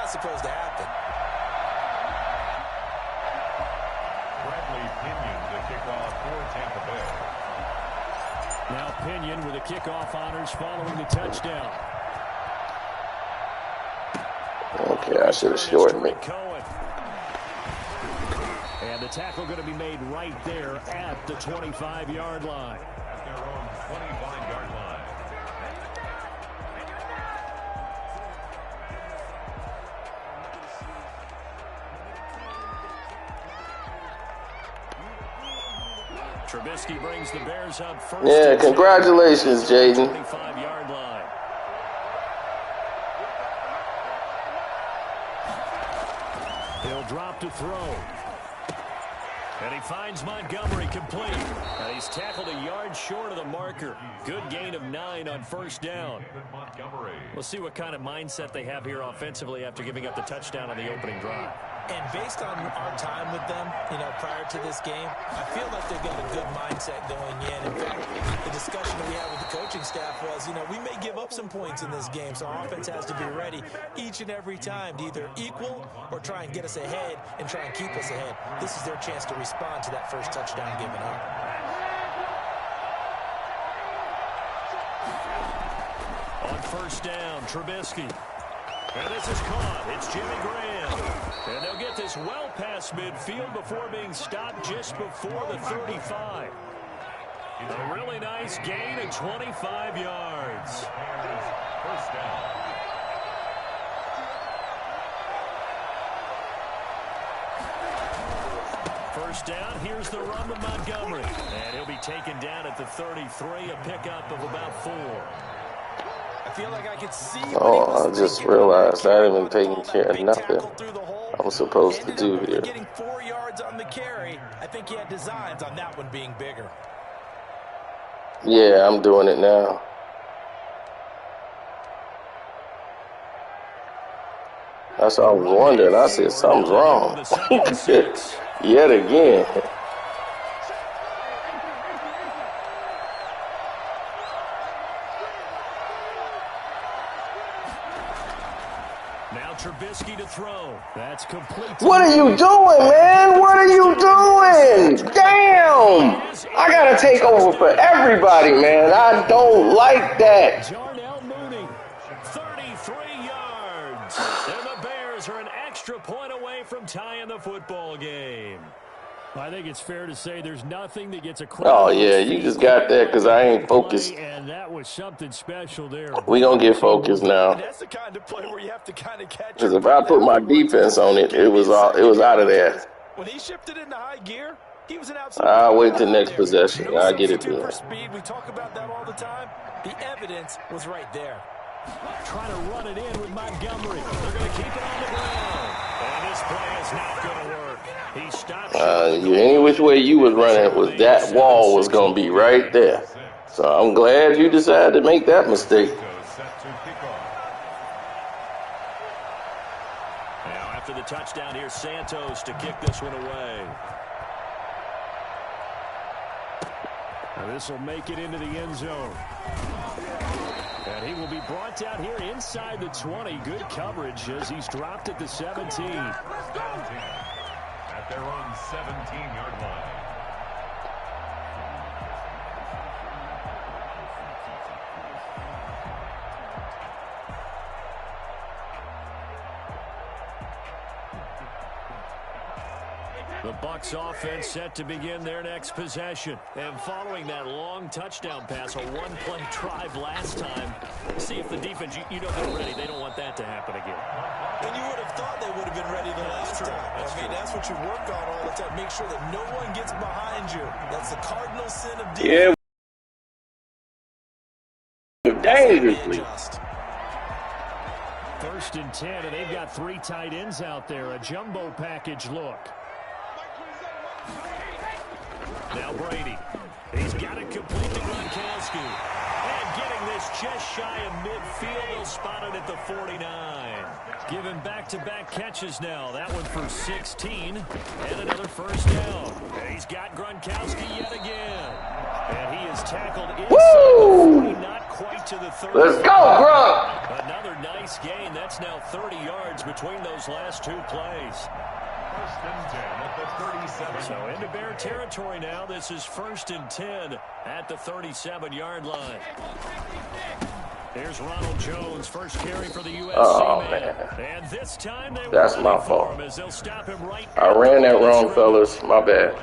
not supposed to happen. Pinion, the kickoff for Tampa Bay. Now Pinion with the kickoff honors following the touchdown. Okay, I should have shortened it. And the tackle going to be made right there at the 25-yard line. At their own 25-yard line. Trubisky brings the Bears up first. Yeah, congratulations, Jaden. 25-yard line. He'll drop to throw. And he finds Montgomery complete. And he's tackled a yard short of the marker. Good gain of 9 on first down. We'll see what kind of mindset they have here offensively after giving up the touchdown on the opening drive. And based on our time with them, prior to this game, I feel like they've got a good mindset going in. In fact, the discussion that we had with the coaching staff was, we may give up some points in this game, so our offense has to be ready each and every time to either equal or try and get us ahead and try and keep us ahead. This is their chance to respond to that first touchdown given up. On first down, Trubisky. And this is caught. It's Jimmy Graham. And they'll get this well past midfield before being stopped just before the 35. A really nice gain of 25 yards. First down. First down, here's the run to Montgomery. And he'll be taken down at the 33, a pickup of about 4. I feel like I could see. Oh, I just realized I haven't been taking care of nothing I was supposed to do here. Getting 4 yards on the carry. I think he had designs on that one being bigger. Yeah, I'm doing it now. That's what I was wondering. I said something's wrong. Yet again. Now Trubisky to throw. That's complete. What are you doing, man? What are you doing? Damn! I gotta take over for everybody, man. I don't like that. Jarnell Mooney, 33 yards. And the Bears are an extra point away from tying the football game. I think it's fair to say there's nothing that gets a crowd. Oh, yeah, you just got that because I ain't focused. And that was something special there. We gonna get focused now. That's the kind of play where you have to kind of catch. Because if I put my defense on it, it was out of there. When he shifted into high gear, he was an outside. I'll wait till next possession. I'll get it for there. speed. We talk about that all the time. The evidence was right there. Trying to run it in with Montgomery. They're going to keep it on the ground. And this play is not going to work. He stopped. Any which way you was running, was that wall was going to be right there. So I'm glad you decided to make that mistake. Now after the touchdown, here's Santos to kick this one away. Now this will make it into the end zone. And he will be brought down here inside the 20. Good coverage as he's dropped at the 17. At their own 17-yard line. The Bucs offense set to begin their next possession. And following that long touchdown pass, a one-play drive last time, see if the defense, you know they're ready. They don't want that to happen again. And you would have thought they would have been ready the last time. That's what you work on all the time. Make sure that no one gets behind you. That's the cardinal sin of defense. Yeah. Dangerously. First and 10, and they've got 3 tight ends out there. A jumbo package look. Now Brady. He's got it complete to Gronkowski. And getting It's just shy of midfield. They'll spot it at the 49. Given back-to-back catches now. That one for 16. And another first down. And he's got Gronkowski yet again. And he is tackled inside the 40, not quite to the 30. Let's go, Gronk! Another nice gain. That's now 30 yards between those last two plays. First and 10 at the 37. So into Bear territory now. This is 1st and 10 at the 37-yard line. Here's Ronald Jones, first carry for the USC man. And this time they That's my fault. as they'll stop him right. I ran that wrong, fellas. My bad.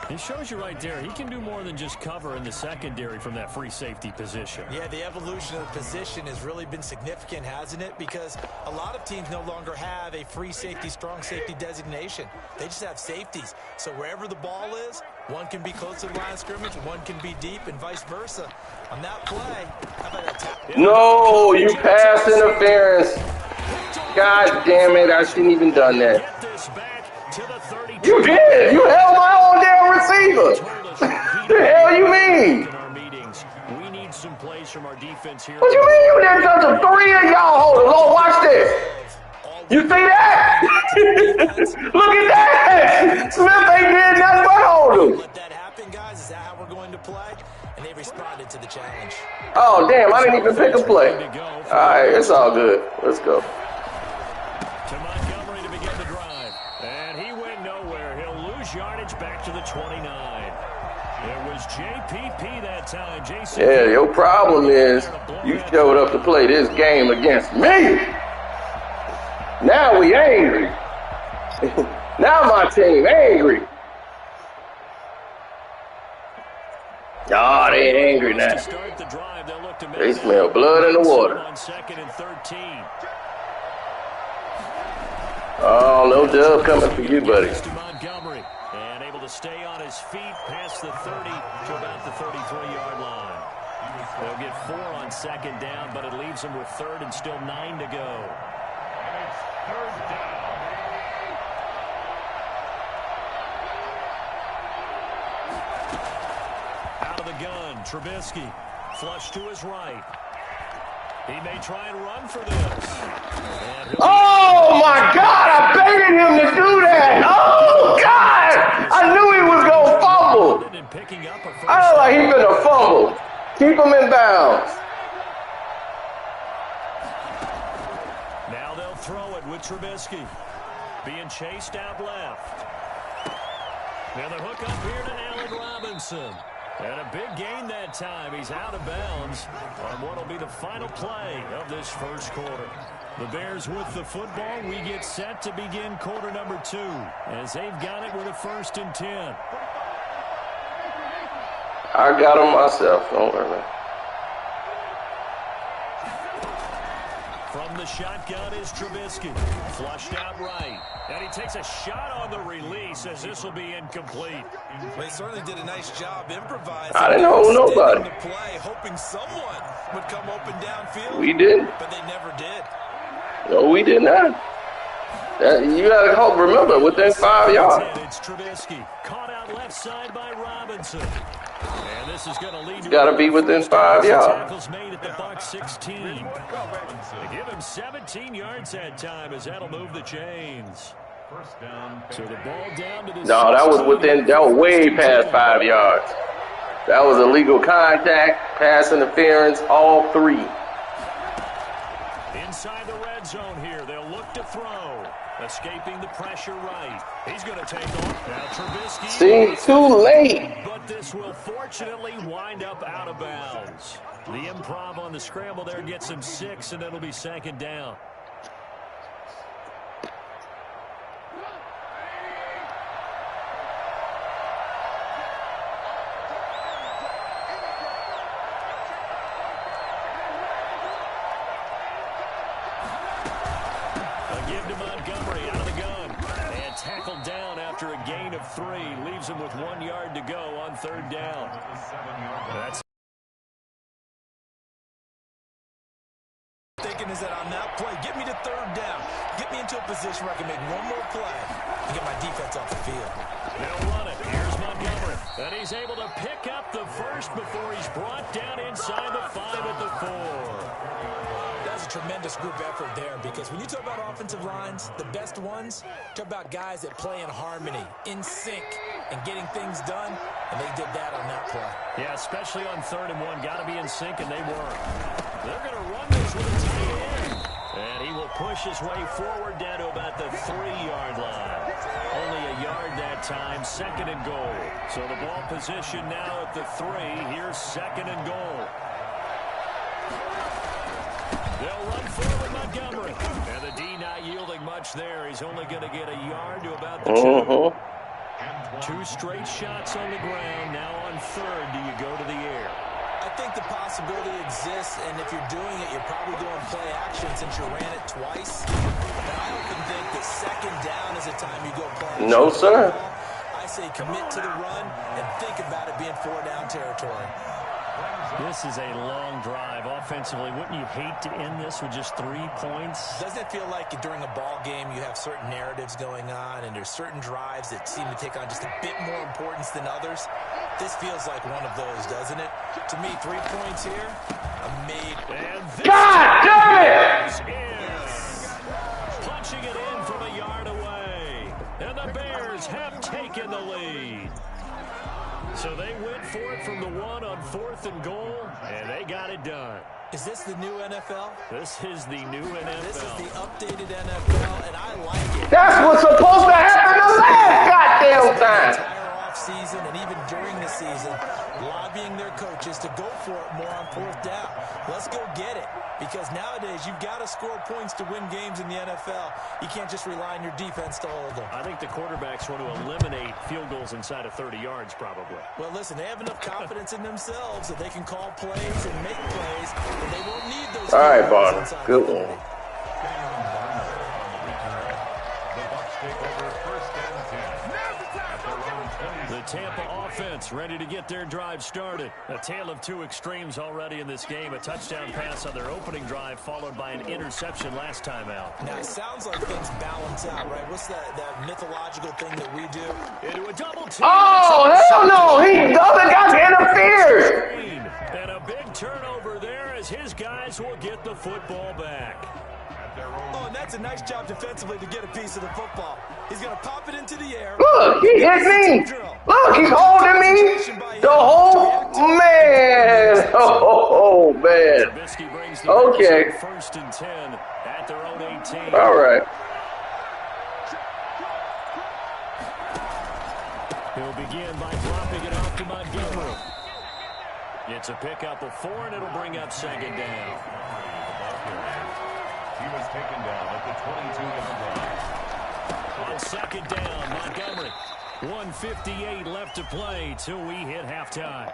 He shows you right there. He can do more than just cover in the secondary from that free safety position. Yeah, the evolution of the position has really been significant, hasn't it? Because a lot of teams no longer have a free safety, strong safety designation. They just have safeties. So wherever the ball is, one can be close to the line of scrimmage, one can be deep, and vice versa. On that play, how about that tap? No, you pass interference. God damn it, I shouldn't even done that. Get this back to the 32. You did. You held my own damn receiver. The hell you mean? In our meetings, we need some plays from our defense here. What you mean you didn't touch a 3 of y'all holders? Oh, watch this. You see that? Look at that. Smith ain't did nothing but hold him. Let that happen, guys. Is that how we're going to play? And they responded to the challenge. Oh, damn, I didn't even pick a play. All right, it's all good. Let's go. To Montgomery to begin the drive. And he went nowhere. He'll lose yardage back to the 29. It was JPP that time. Jason. Yeah, your problem is you showed up to play this game against me. Now we angry. Now my team angry. Oh, they angry now. They smell blood in the water. Oh, no dub coming for you, buddy. Montgomery and able to stay on his feet past the 30 to about the 33-yard line. They'll get 4 on 2nd down, but it leaves them with 3rd and still 9 to go. And it's 3rd down. Out of the gun, Trubisky, flush to his right. He may try and run for this. Oh, my God, I begged him to do that. Oh, God, I knew he was going to fumble. I was like, he's going to fumble. Keep him in bounds. Now they'll throw it with Trubisky. Being chased out left. Now the hook up here to Allen Robinson. And a big gain that time. He's out of bounds on what will be the final play of this first quarter. The Bears with the football. We get set to begin quarter number 2 as they've got it with a 1st and 10. I got him myself. Don't worry. From the shotgun is Trubisky. Flushed out right. And he takes a shot on the release as this will be incomplete. They certainly did a nice job improvising. I didn't hold nobody. Play, hoping someone would come open downfield. We didn't. But they never did. No, we did not. You got to hope. Remember, within 5 yards. It's Trubisky. Caught out left side by Robinson. And this is going to lead to Got to be within 5 yards. Tackles made at the Buck 16. They give him 17 yards that time as that'll move the chains. First down. So the ball down to the No, that was way past 5 yards. That was illegal contact, pass interference, all 3. Inside the red zone here, they'll look to throw. Escaping the pressure right. He's going to take off. Now Trubisky. See, too late. But this will fortunately wind up out of bounds. The improv on the scramble there gets him 6, and it'll be 2nd down. Give to Montgomery out of the gun. And tackled down after a gain of 3. Leaves him with 1 yard to go on 3rd down. That's thinking is that on that play, get me to 3rd down. Get me into a position where I can make one more play and get my defense off the field. They'll run it. Here's Montgomery. And he's able to pick pick up the first before he's brought down inside the 5 at the 4. That's a tremendous group effort there, because when you talk about offensive lines, the best ones, talk about guys that play in harmony, in sync, and getting things done, and they did that on that play. Yeah, especially on 3rd and 1. Got to be in sync, and they were. They're going to run this with a tight end. And he will push his way forward down to about the 3-yard line. Only a yard that time, 2nd and goal. So the ball position now at the 3. Here's 2nd and goal. They'll run forward Montgomery. And the D not yielding much there. He's only going to get a yard to about the 2. 2 straight shots on the ground. Now on 3rd, do you go to the air? I think the possibility exists, and if you're doing it, you're probably going play action since you ran it twice. But I often think that 2nd down is the time you go play action. No, sir. I say commit to the run and think about it being 4-down territory. This is a long drive. Offensively, wouldn't you hate to end this with just 3 points? Doesn't it feel like during a ball game you have certain narratives going on, and there's certain drives that seem to take on just a bit more importance than others? This feels like one of those, doesn't it? To me, 3 points here, amazing. God damn it! Punching it in from a yard away. And the Bears have taken the lead. So they went for it from the 1 on 4th and goal, and they got it done. Is this the new NFL? This is the new NFL. This is the updated NFL, and I like it. That's what's supposed to happen the last goddamn time. Entire offseason and even during the season, lobbying their coaches to go for it more on 4th down. Let's go get it. Because nowadays, you've got to score points to win games in the NFL. You can't just rely on your defense to hold them. I think the quarterbacks want to eliminate field goals inside of 30 yards, probably. Well, listen, they have enough confidence in themselves that they can call plays and make plays, and they won't need those. All right, Bonner. Good one. The Bucs take over 1st and 10. At their own 20. The Tampa offense ready to get their drive started. A tale of 2 extremes already in this game. A touchdown pass on their opening drive, followed by an interception last time out. Now, it sounds like things balance out, right? What's that mythological thing that we do? Into a double team. Oh, hell no. The other guy interfered. And a big turnover there as his guys will get the football back. Oh, and that's a nice job defensively to get a piece of the football. He's going to pop it into the air. Look, he hit me. Look, he's holding me. The whole man. Oh, man. Okay. 1st and 10 at their own 18. All right. He'll begin by dropping it off to Montgomery. It's a pickup of 4, and it'll bring up 2nd down. He was taken down at the 22-yard line. On 2nd down, Montgomery. 1:58 left to play till we hit halftime.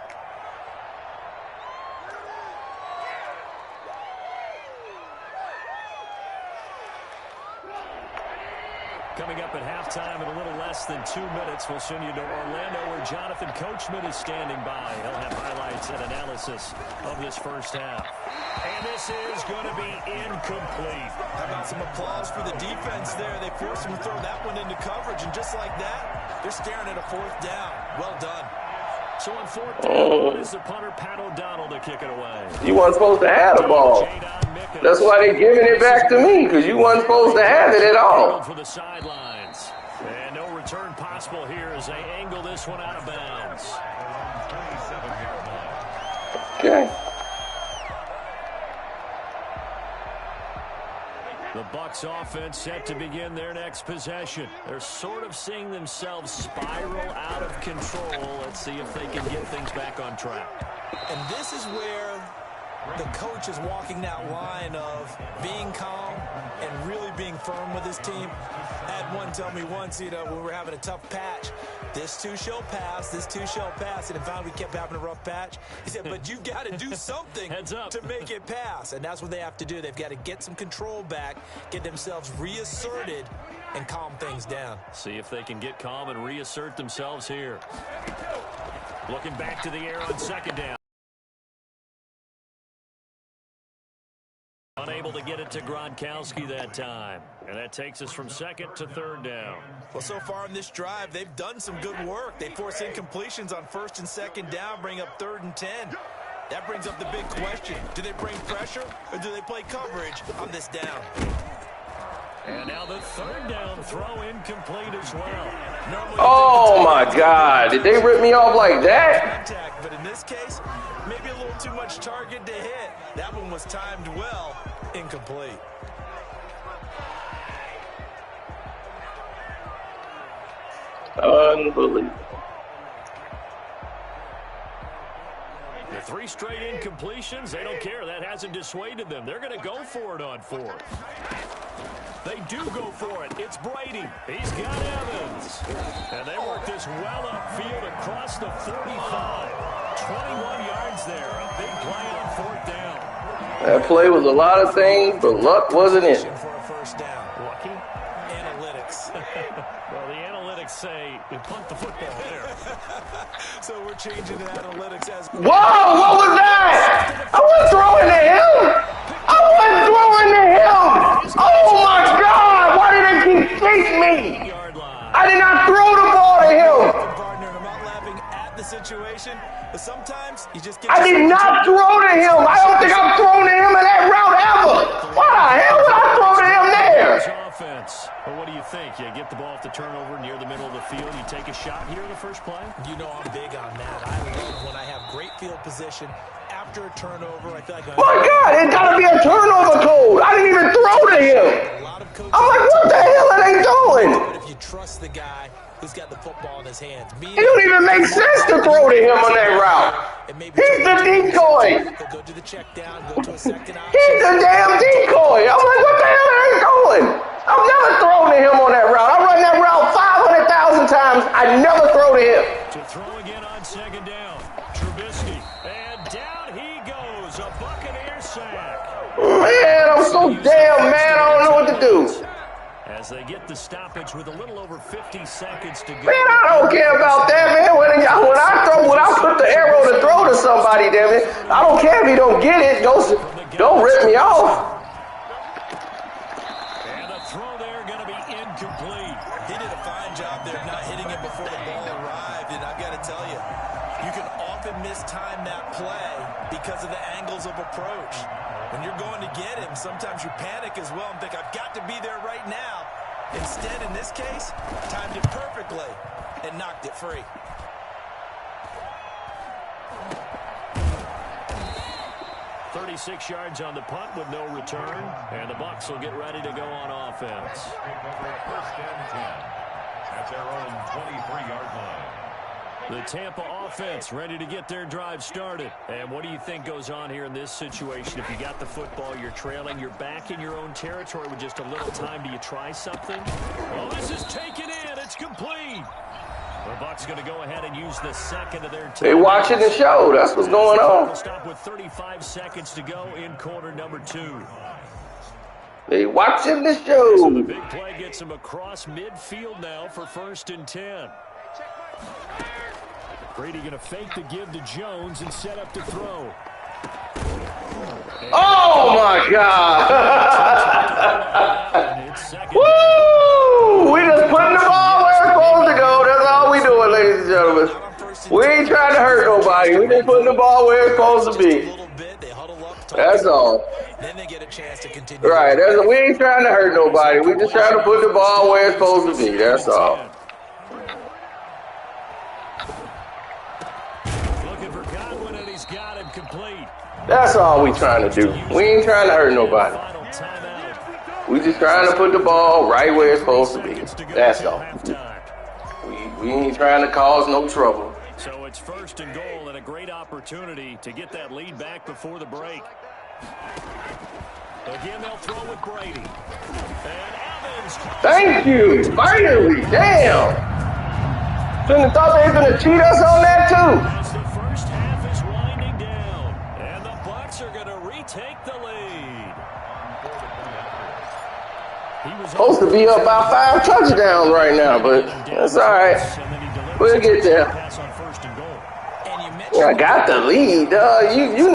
Coming up at halftime in a little less than 2 minutes, we'll send you to Orlando where Jonathan Coachman is standing by. He'll have highlights and analysis of this first half. And this is going to be incomplete. How about some applause for the defense there? They forced him to throw that one into coverage, and just like that, they're staring at a 4th down. Well done. So on 4th down, is the punter Pat O'Donnell to kick it away. You weren't supposed to have the ball. That's why they're giving it back to me, because you weren't supposed to have it at all. For the sidelines. And no return possible here as they angle this one out of bounds. Okay. The Bucs offense set to begin their next possession. They're sort of seeing themselves spiral out of control. Let's see if they can get things back on track. And this is where the coach is walking that line of being calm and really being firm with his team. I had one tell me once, when we were having a tough patch, this too shall pass, this too shall pass. And if we kept having a rough patch, he said, but you've got to do something to make it pass. And that's what they have to do. They've got to get some control back, get themselves reasserted, and calm things down. See if they can get calm and reassert themselves here. Looking back to the air on 2nd down. Unable able to get it to Gronkowski that time. And that takes us from second to third down. Well, so far in this drive, they've done some good work. They force incompletions on first and second down, bring up 3rd and 10. That brings up the big question. Do they bring pressure or do they play coverage on this down? And now the 3rd down throw incomplete as well. Oh, my God. Did they rip me off like that? Contact, but in this case, maybe a little too much target to hit. That one was timed well. Incomplete. Unbelievable. The 3 straight incompletions, they don't care. That hasn't dissuaded them. They're going to go for it on 4th. They do go for it. It's Brady. He's got Evans. And they work this well upfield across the 45. 21 yards there. A big play on 4th down. That play was a lot of things, but luck wasn't in. For a first down. Lucky? Analytics. Well, the analytics say you punt the football there. So we're changing the analytics as... Whoa, what was that? I wasn't throwing to him. I wasn't throwing to him. Oh, my God. Why did they keep chasing me? I did not throw the ball to him. Partner, I'm not laughing at the situation, but sometimes you just get... I did not throw to him. I don't think I've thrown to him in that route ever. Why the hell would I throw to him there? Offense. Well, what do you think? You get the ball off the turnover near the middle of the field. You take a shot here in the first play? You know I'm big on that. I love when I have great field position after a turnover. I feel like... My God, it's got to be a turnover code. I didn't even throw to him. A lot of coaches... I'm like, what the hell are they doing? But if you trust the guy who's got the football in his hands... It don't even make sense to throw to him on that route. He's the decoy. Go to the check down, go to a second option. He's the damn decoy. I'm like, what the hell are they doing? I've never thrown to him on that route. I run that route 500,000 times. I never throw to him. To throw again on second down. Trubisky. And down he goes. A Buccaneer sack. Man, I'm so damn mad. I don't know what to do. As they get the stoppage with a little over 50 seconds to go. Man, I don't care about that, man. When I put the arrow to throw to somebody, damn it, I don't care if he don't get it. Don't rip me off. And the throw there going to be incomplete. He did a fine job there of not hitting it before the ball arrived, and I've got to tell you, you can often mistime that play because of the angles of approach. When you're going to get him, sometimes you panic as well and think, I've got to be there right now. Instead, in this case, timed it perfectly and knocked it free. "36 yards on the punt with no return, and the Bucs will get ready to go on offense. First and 10 at their own 23-yard line. The Tampa offense ready to get their drive started. And what do you think goes on here in this situation? If you got the football, you're trailing, you're back in your own territory with just a little time. Do you try something? Oh, this is taken in. It's complete. The Bucs going to go ahead and use the second of their time. They watching the show. That's what's going on. Stop with 35 seconds to go in quarter number 2. They watching the So show. the big play gets them across midfield now for 1st and 10. Brady going to fake the give to Jones and set up to throw. Oh, my God. Woo! We just putting the ball where it's supposed to go. That's all we doing, ladies and gentlemen. We ain't trying to hurt nobody. We just putting the ball where it's supposed to be. That's all. Then they get a chance to continue. Right. We ain't trying to hurt nobody. We just trying to put the ball where it's supposed to be. That's all. Looking for Godwin, and he's got him complete. That's all we trying to do. We ain't trying to hurt nobody. Final timeout. We just trying to put the ball right where it's supposed to be. That's all. We ain't trying to cause no trouble. So it's 1st and goal and a great opportunity to get that lead back before the break. Again, they'll throw with Brady. And Evans. Thank you. Finally. Damn. Shouldn't have thought they was going to cheat us on that, too. As the first half is winding down, and the Bucs are going to retake the lead. He was Supposed to be up by 5 touchdowns right now, but that's all right. We'll get there. I got the lead. You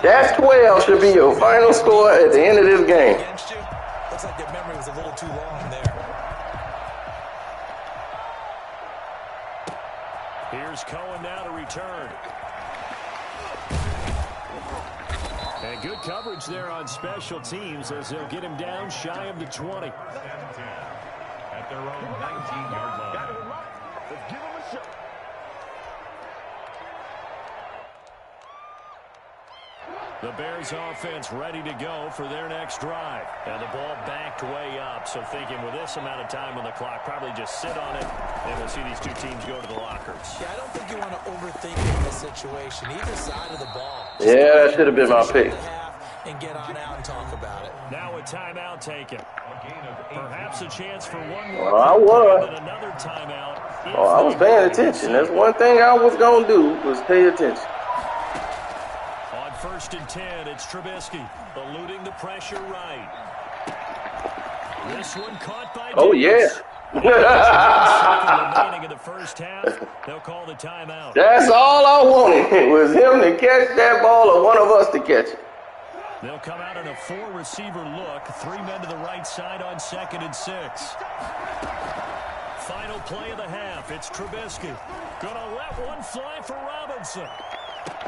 That's 12 should be your final score at the end of this game. Looks like their memory was a little too long there. Here's Cohen now to return. And good coverage there on special teams as they'll get him down shy of the 20. At their own 19-yard line. Let's give him a shot. The Bears offense ready to go for their next drive. And the ball backed way up. So thinking with this amount of time on the clock, probably just sit on it. And we'll see these two teams go to the lockers. Yeah, I don't think you want to overthink it in this situation. Either side of the ball. Yeah, that should have been my pick. And get on out and talk about it. Now a timeout taken. Perhaps a chance for one more. Well, I was. And another timeout. Oh, I was paying attention. That's one thing I was going to do was pay attention. On 1st and 10, it's Trubisky eluding the pressure right. This one caught by Oh, yeah. remaining in the first half. They'll call the timeout. That's all I wanted was him to catch that ball or one of us to catch it. They'll come out in a 4-receiver look. 3 men to the right side on 2nd and 6. Final play of the half. It's Trubisky. Gonna let one fly for Robinson.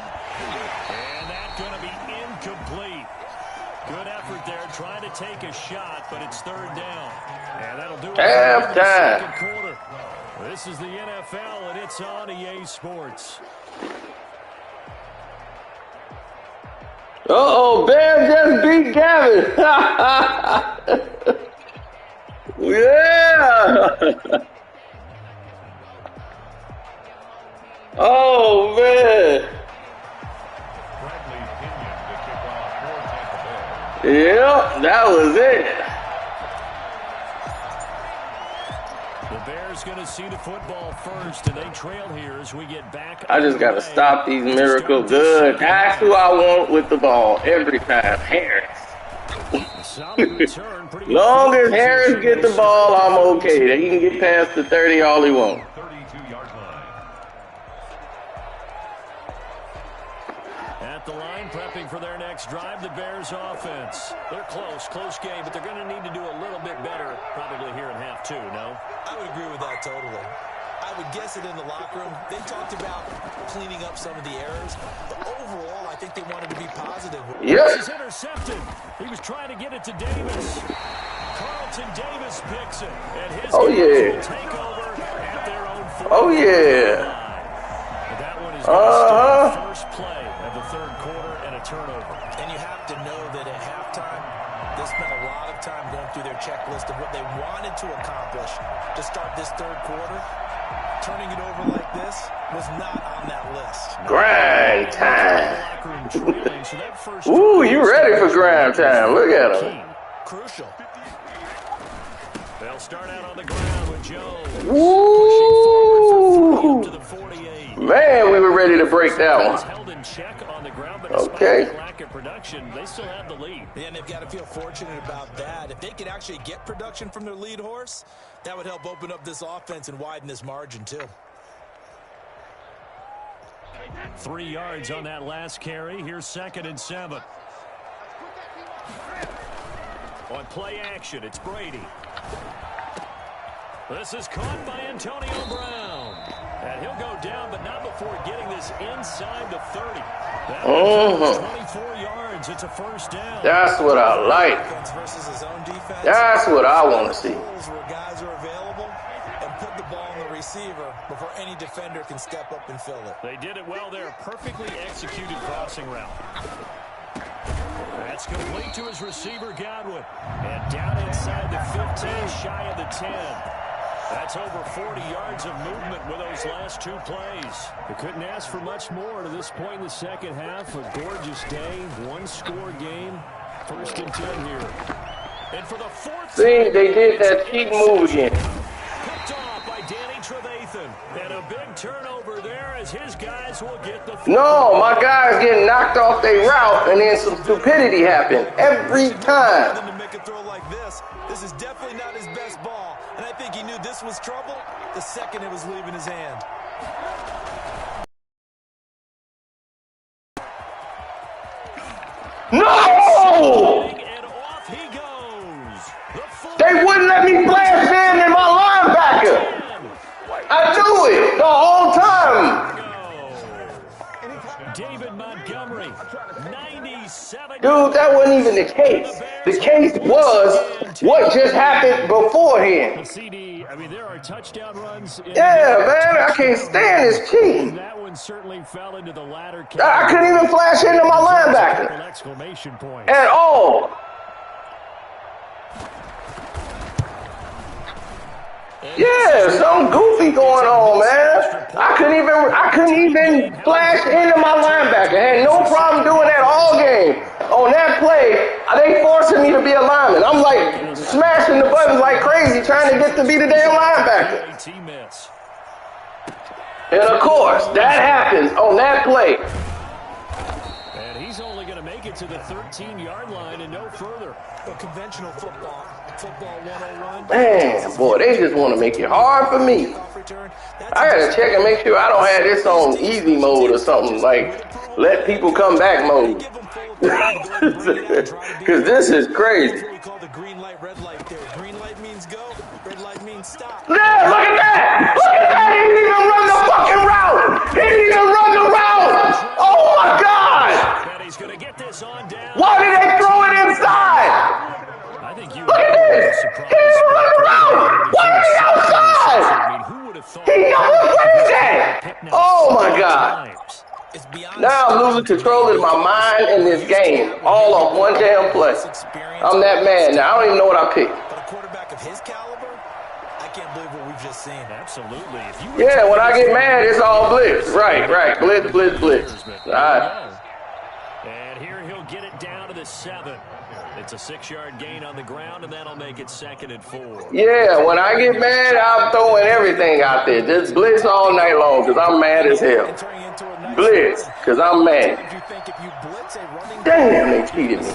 And that's gonna be incomplete. Good effort there trying to take a shot, but it's 3rd down. And that'll do it for the second quarter. This is the NFL, and it's on EA Sports. Uh-oh, Bears just beat Gavin. Yeah. Oh, man. Yep, that was it. The Bears going to see the football first, and they trail here as we get back. I just got to stop these Miracle Good. That's who I want with the ball every time. Harris. Long as Harris get the ball, I'm okay. He can get past the 30 all he wants. 32-yard line. At the line, prepping for their next drive, the Bears offense. They're close game, but they're going to need to do a little bit better probably here in half 2, no? I would agree with that totally. I would guess it in the locker room. They talked about cleaning up some of the errors, but overall, I think they wanted to be positive. Yep. This is intercepted. He was trying to get it to Davis. Carlton Davis picks it, and his will take over at their own 40. Oh, yeah. That one is the first play of the 3rd quarter and a turnover. And you have to know that at halftime, they spent a lot of time going through their checklist of what they wanted to accomplish to start this 3rd quarter. Turning it over like this was not on that list. Grind time. Ooh, you ready for grind time. Look at him. Crucial. They'll start out on the ground with Jones. Ooh. To the 48. Man, we were ready to break that one. Held in check on the ground, but okay. Lack of production, they still have the lead. And they've got to feel fortunate about that. If they could actually get production from their lead horse, that would help open up this offense and widen this margin too. 3 yards on that last carry. Here's 2nd and 7. On play action, it's Brady. This is caught by Antonio Brown. And he'll go down, but not before getting this inside the 30. That 24 yards. It's a 1st down. That's what I like. That's what I want to see. Where guys are available and put the ball on the receiver before any defender can step up and fill it. They did it well there. Perfectly executed crossing route. That's complete to his receiver, Godwin. And down inside the 15, shy of the 10. That's over 40 yards of movement with those last 2 plays. They couldn't ask for much more to this point in the second half. A gorgeous day, 1-score game. 1st and 10 here. And for the 4th See, they did that cheap move again. Picked off by Danny Trevathan. And a big turnover there as his guys will get the No, my guys getting knocked off their route, and then some stupidity happened every time. To make a throw like this is definitely not his best ball. And I think he knew this was trouble the second it was leaving his hand. No! And off he goes. They wouldn't let me flash man in my linebacker. I knew it the whole time. David Montgomery, 97. Dude, that wasn't even the case. The case was what just happened beforehand. CD, I mean, there are touchdown runs. Yeah, man, I can't stand this cheating. That one certainly fell into the latter category. I couldn't even flash into my linebacker Exclamation point. at all. Yeah, something goofy going on, man. I couldn't even flash into my linebacker. I had no problem doing that all game. On that play, they forcing me to be a lineman. I'm like smashing the buttons like crazy, trying to get to be the damn linebacker. And of course, that happens on that play. And he's only going to make it to the 13-yard line and no further. Conventional football 101. Man, boy, they just want to make it hard for me. I gotta check and make sure I don't have this on easy mode or something, like let people come back mode. Because this is crazy. We call the green light, red light there. Green light means go, red light means stop. Yeah, look at that! Look at that! He didn't even run the fucking route! He didn't even run the route! Oh my God! He's going to get this on down. Why did they throw it inside? Look at this! He didn't even run the route! Why is he outside? He never plays that! Oh my God! Now I'm losing control of my mind in this game, all on one damn play. I'm that mad now. I don't even know what I picked. But a quarterback of his caliber, I can't believe what we've just seen. Absolutely. Yeah, when I get mad, it's all blitz. Right. Blitz, blitz, blitz. All right. And here he'll get it down to the 7. It's a 6-yard gain on the ground, and that'll make it 2nd and 4. Yeah, when I get mad, I'm throwing everything out there. Just blitz all night long because I'm mad as hell. Blitz because I'm mad. Damn, they cheated me.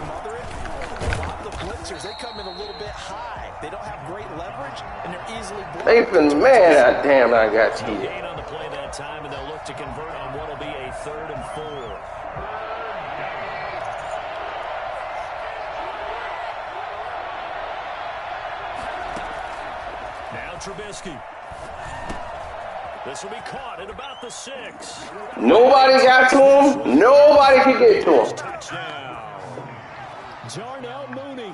They come in a little bit high. They don't have great leverage, and they're easily blocked. They been mad. Damn, I got cheated. Gain on the play that time, and they'll look to convert on what will be a 3rd and 4. Now Trubisky. This will be caught at about the 6. Nobody got to him. Nobody could get to him. Touchdown. Darnell Mooney.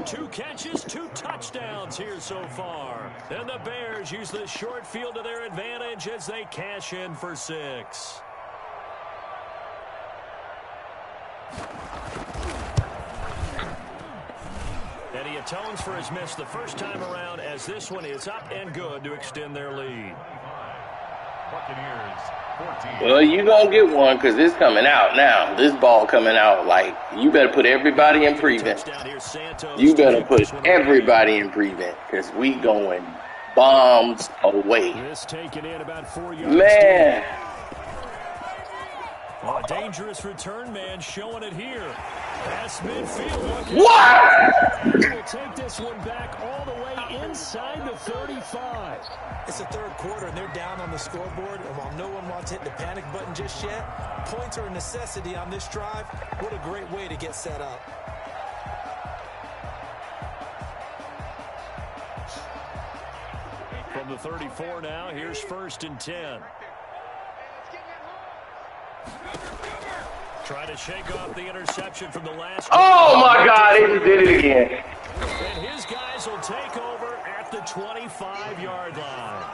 2 catches, 2 touchdowns here so far. And the Bears use the short field to their advantage as they cash in for 6. And he atones for his miss the first time around as this one is up and good to extend their lead. Buccaneers, 14. Well, you gonna get one because it's coming out now. This ball coming out like you better put everybody in prevent. You better put everybody in prevent because we going bombs away. This taken in about 4 yards. Man. Oh, a dangerous return man showing it here. Pass midfield. What? We'll take this one back all the way inside the 35. It's the 3rd quarter, and they're down on the scoreboard. And while no one wants to hit the panic button just yet, points are a necessity on this drive. What a great way to get set up. From the 34 now, here's 1st and 10. Try to shake off the interception from the last. Oh my God, they just did it again. And his guys will take over at the 25-yard line.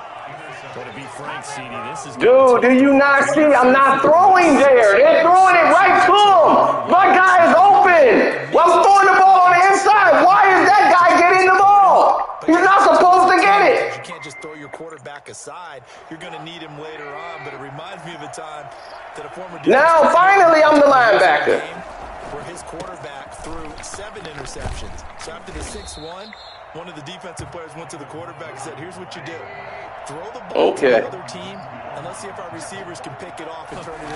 But to be frank, CD, this is. Dude, do you not see? I'm not throwing there. They're throwing it right to him. My guy is open. Well, I'm throwing the ball on the inside. Why is that guy getting the ball? He's not supposed to get it. You can't just throw your quarterback aside. You're going to need him later on, but it reminds me of a time that a former. Now, finally, I'm the linebacker. Where his quarterback threw 7 interceptions. So after the 6-1, one of the defensive players went to the quarterback and said, here's what you do. Throw the ball to the other team, and let's see if our receivers can pick it off and turn it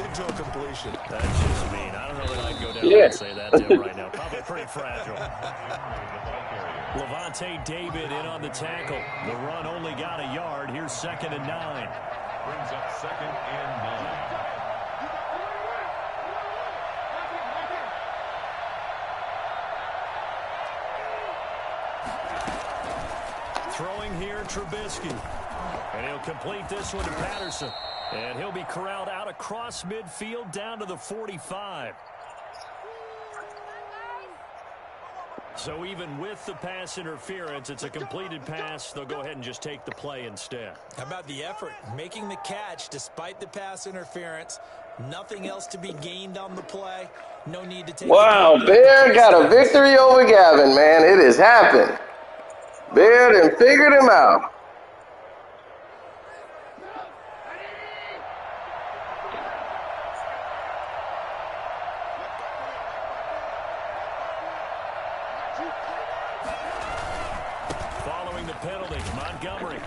into a completion. That's just mean. I don't know that I'd go down there and say that to him right now. Probably pretty fragile. Levante David in on the tackle. The run only got a yard. Here's 2nd and 9. Brings up 2nd and 9. Throwing here, Trubisky. And he'll complete this one to Patterson. And he'll be corralled out across midfield down to the 45. So even with the pass interference, it's a completed pass. They'll go ahead and just take the play instead. How about the effort? Making the catch despite the pass interference. Nothing else to be gained on the play. No need to take. Wow, Bear got a victory over Gavin, man. It has happened. Bear done figured him out. Following the penalty, Montgomery.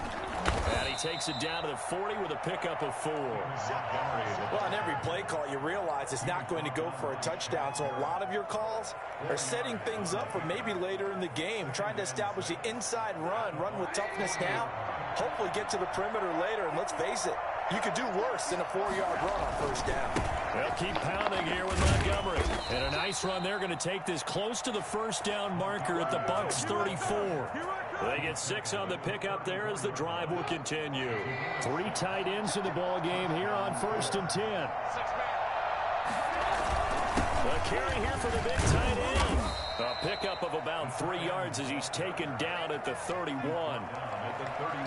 And he takes it down to the 40 with a pickup of 4. Well, on every play call, you realize it's not going to go for a touchdown. So a lot of your calls are setting things up for maybe later in the game, trying to establish the inside run with toughness now, hopefully get to the perimeter later. And let's face it, you could do worse than a 4-yard run on first down. They'll keep pounding here with Montgomery. And a nice run. They're going to take this close to the first down marker at the Bucs 34. They get 6 on the pickup there as the drive will continue. 3 tight ends in the ball game here on 1st and 10. The carry here for the big tight end. A pickup of about 3 yards as he's taken down at the 31.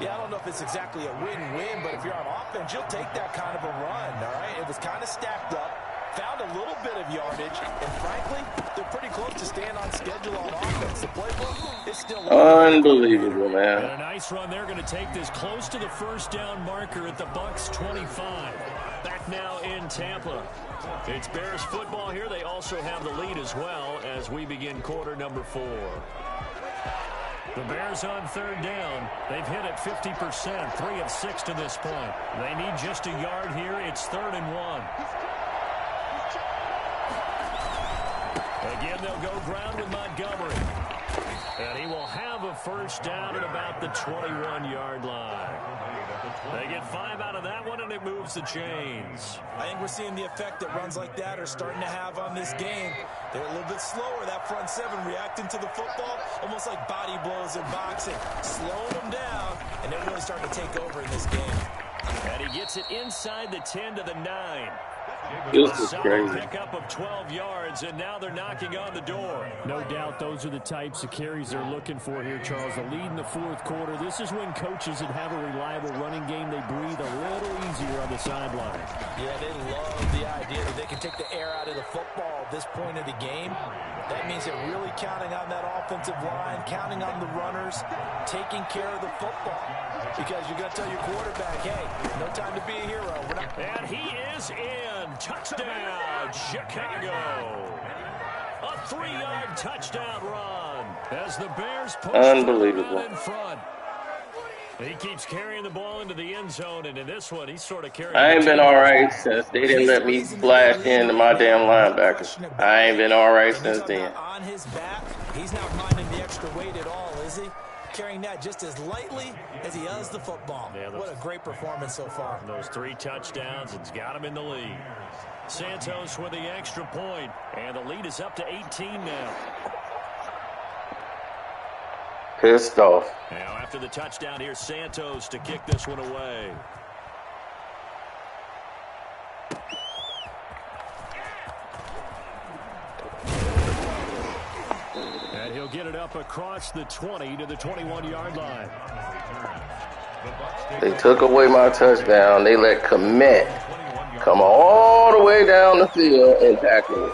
Yeah, I don't know if it's exactly a win-win, but if you're on offense, you'll take that kind of a run, all right? It was kind of stacked up, found a little bit of yardage, and frankly, they're pretty close to staying on schedule on offense. The playbook is still unbelievable, man. And a nice run. They're going to take this close to the first down marker at the Bucs 25. Back now in Tampa. It's Bears football here. They also have the lead as well as we begin quarter number 4. The Bears on 3rd down. They've hit it 50%, 3 of 6 to this point. They need just a yard here. It's 3rd and 1. Again, they'll go ground with Montgomery. And he will have a first down at about the 21-yard line. They get 5 out of that one, and it moves the chains. I think we're seeing the effect that runs like that are starting to have on this game. They're a little bit slower, that front 7, reacting to the football, almost like body blows in boxing, slowing them down, and they're really starting to take over in this game. And he gets it inside the 10 to the 9. This is crazy. Pickup of 12 yards, and now they're knocking on the door. No doubt those are the types of carries they're looking for here, Charles. The lead in the 4th quarter. This is when coaches that have a reliable running game, they breathe a little easier on the sideline. Yeah, they love the idea that they can take the air out of the football at this point of the game. That means they're really counting on that offensive line, counting on the runners, taking care of the football. Because you're going to tell your quarterback, hey, no time to be a hero. And he is in. Touchdown, Chicago. A 3-yard touchdown run as the Bears push unbelievable in front. He keeps carrying the ball into the end zone, and in this one, he's sort of carrying. I ain't been all right since they didn't let me splash into my damn linebackers. I ain't been all right since then. On his back, he's not minding the extra weight at all, is he? Carrying that just as lightly as he does the football. Yeah, what a great performance so far. Those 3 touchdowns, it's got him in the lead. Santos with the extra point, and the lead is up to 18 now. Pissed off. Now after the touchdown, here's Santos to kick this one away. And he'll get it up across the 20 to the 21-yard line. They took away my touchdown. They let Komet come all the way down the field and tackle.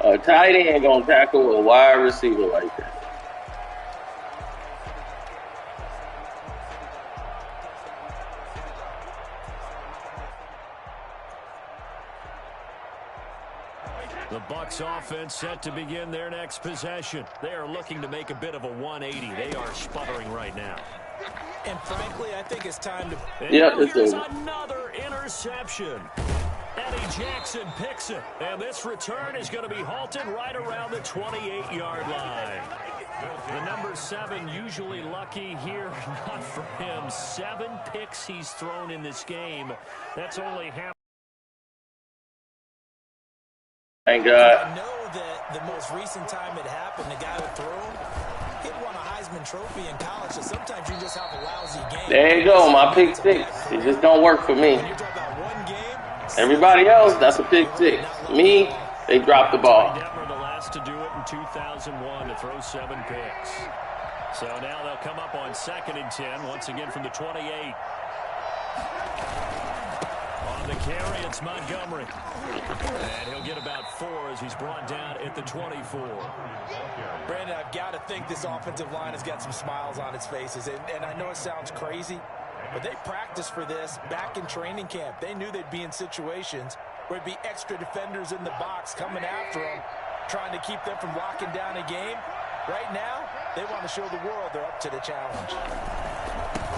A tight end gonna tackle a wide receiver like that. The Bucs offense set to begin their next possession. They are looking to make a bit of a 180. They are sputtering right now. And frankly, I think it's time to... Yeah, it's here's another interception. Eddie Jackson picks it. And this return is going to be halted right around the 28-yard line. The number 7 usually lucky here. Not for him. 7 picks he's thrown in this game. That's only half. Thank I God. know that the most recent time it happened, the guy who threw him, he won a Heisman Trophy in college, so sometimes you just have a lousy game. There you go, my pick six. It just don't work for me. When you're talking about one game, Everybody else, that's a pick six. Me, they dropped the ball. Detmer the last to do it in 2001 to throw 7 picks. So now they'll come up on 2nd and 10, once again from the 28. On the carry, it's Montgomery. And he'll get about 4 as he's brought down at the 24. Brandon, I've got to think this offensive line has got some smiles on its faces. And I know it sounds crazy, but they practiced for this back in training camp. They knew they'd be in situations where it'd be extra defenders in the box coming after them, trying to keep them from locking down a game. Right now, they want to show the world they're up to the challenge.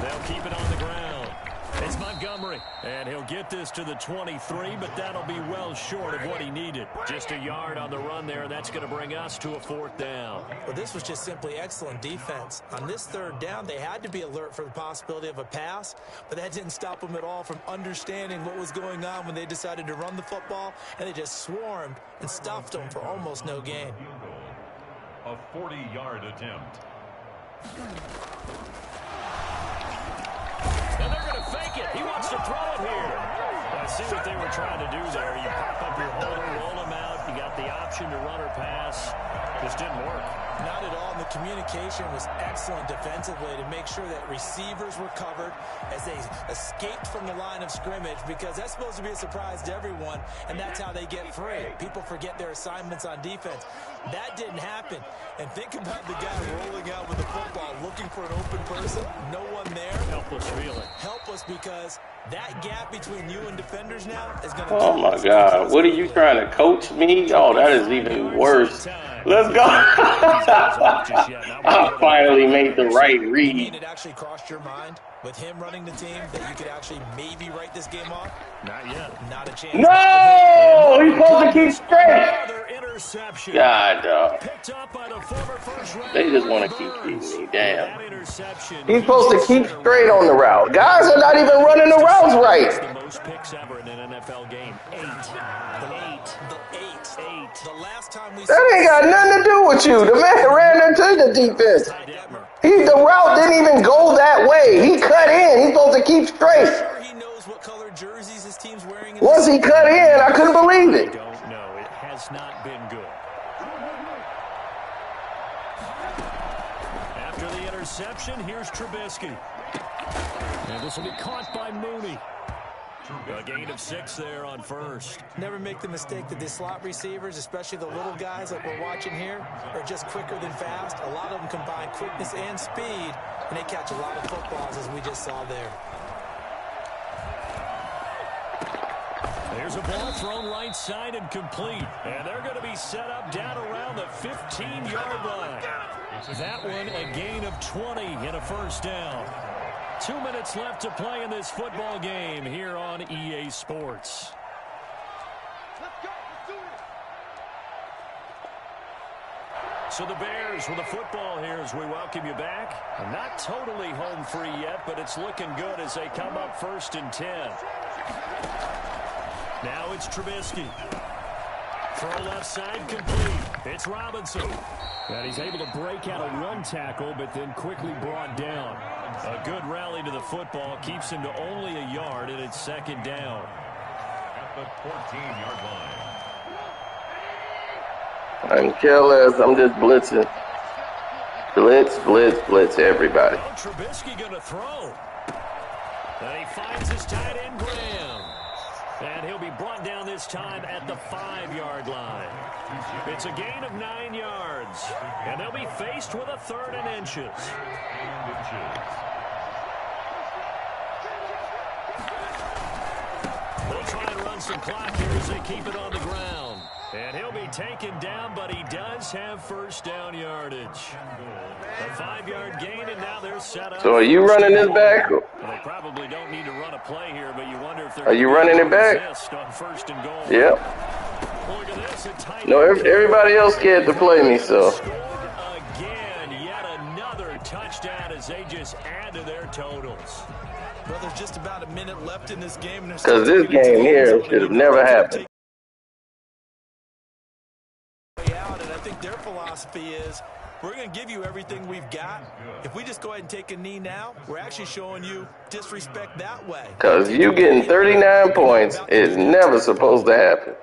They'll keep it on the ground. It's Montgomery, and he'll get this to the 23, but that'll be well short of what he needed. Just a yard on the run there, and that's going to bring us to a 4th down. Well, this was just simply excellent defense. On this 3rd down, they had to be alert for the possibility of a pass, but that didn't stop them at all from understanding what was going on when they decided to run the football, and they just swarmed and stuffed them for almost no gain. A 40-yard attempt. And they're going to fake it. He wants to throw it here. I see what they were trying to do there. You pop up your holder, roll him out. You got the option to run or pass. Just didn't work. Not at all. And the communication was excellent defensively to make sure that receivers were covered as they escaped from the line of scrimmage, because that's supposed to be a surprise to everyone, and that's how they get free. People forget their assignments on defense. That didn't happen. And think about the guy rolling out with the football, looking for an open person, no one there. Helpless feeling. Helpless, because that gap between you and defenders now is going to... Oh, my God. What are you trying to coach me? Oh, that is even worse. Let's go. I finally made the right read. It actually crossed your mind with him running the team that you could actually maybe write this game off? Not yet. Not a chance. No! He's supposed to keep straight. Another interception. God, dog. Picked up by the former first round. They just want to keep beating me. Damn. That interception. He's supposed to keep straight on the route. Guys are not even running the routes right. The most picks ever in an NFL game. 8. The last time we That ain't got nothing to do with you. The man ran into the defense. The route didn't even go that way. He cut in. He's supposed to keep straight. He knows what color jerseys his team's wearing. Once he cut in, I couldn't believe it. Don't know. It has not been good. After the interception, here's Trubisky. And this will be caught by Mooney. A gain of 6 there on first. Never make the mistake that the slot receivers, especially the little guys like we're watching here, are just quicker than fast. A lot of them combine quickness and speed, and they catch a lot of footballs, as we just saw there. There's a ball thrown right side and complete. And they're going to be set up down around the 15-yard line. That one a gain of 20 and a first down. 2 minutes left to play in this football game here on EA Sports. So the Bears with the football here as we welcome you back. Not totally home free yet, but it's looking good as they come up 1st and 10. Now it's Trubisky. Throw left side complete. It's Robinson. And he's able to break out of one tackle, but then quickly brought down. A good rally to the football keeps him to only a yard, and it's 2nd down. At the 14-yard line. I'm careless. I'm just blitzing. Blitz, blitz, blitz, everybody. Oh, Trubisky going to throw. And he finds his tight end, Graham. And he'll be brought down this time at the 5-yard line. It's a gain of 9 yards. And they'll be faced with a 3rd and inches. They'll try and run some clock here as they keep it on the ground. And he'll be taken down, but he does have first down yardage. A 5-yard gain, and now they're set up. So are you running this back? Well, they probably don't need to run a play here, but you wonder if they're Are you running it back? on 1st and goal. Yep. Look at this, a tight No, everybody else scared to play me, so. Again, yet another touchdown as they just add to their totals. Well, there's just about a minute left in this game. Because this game here should have never happened. philosophy is we're going to give you everything we've got. If we just go ahead and take a knee now, we're actually showing you disrespect that way. Because you getting 39 points is never supposed to happen.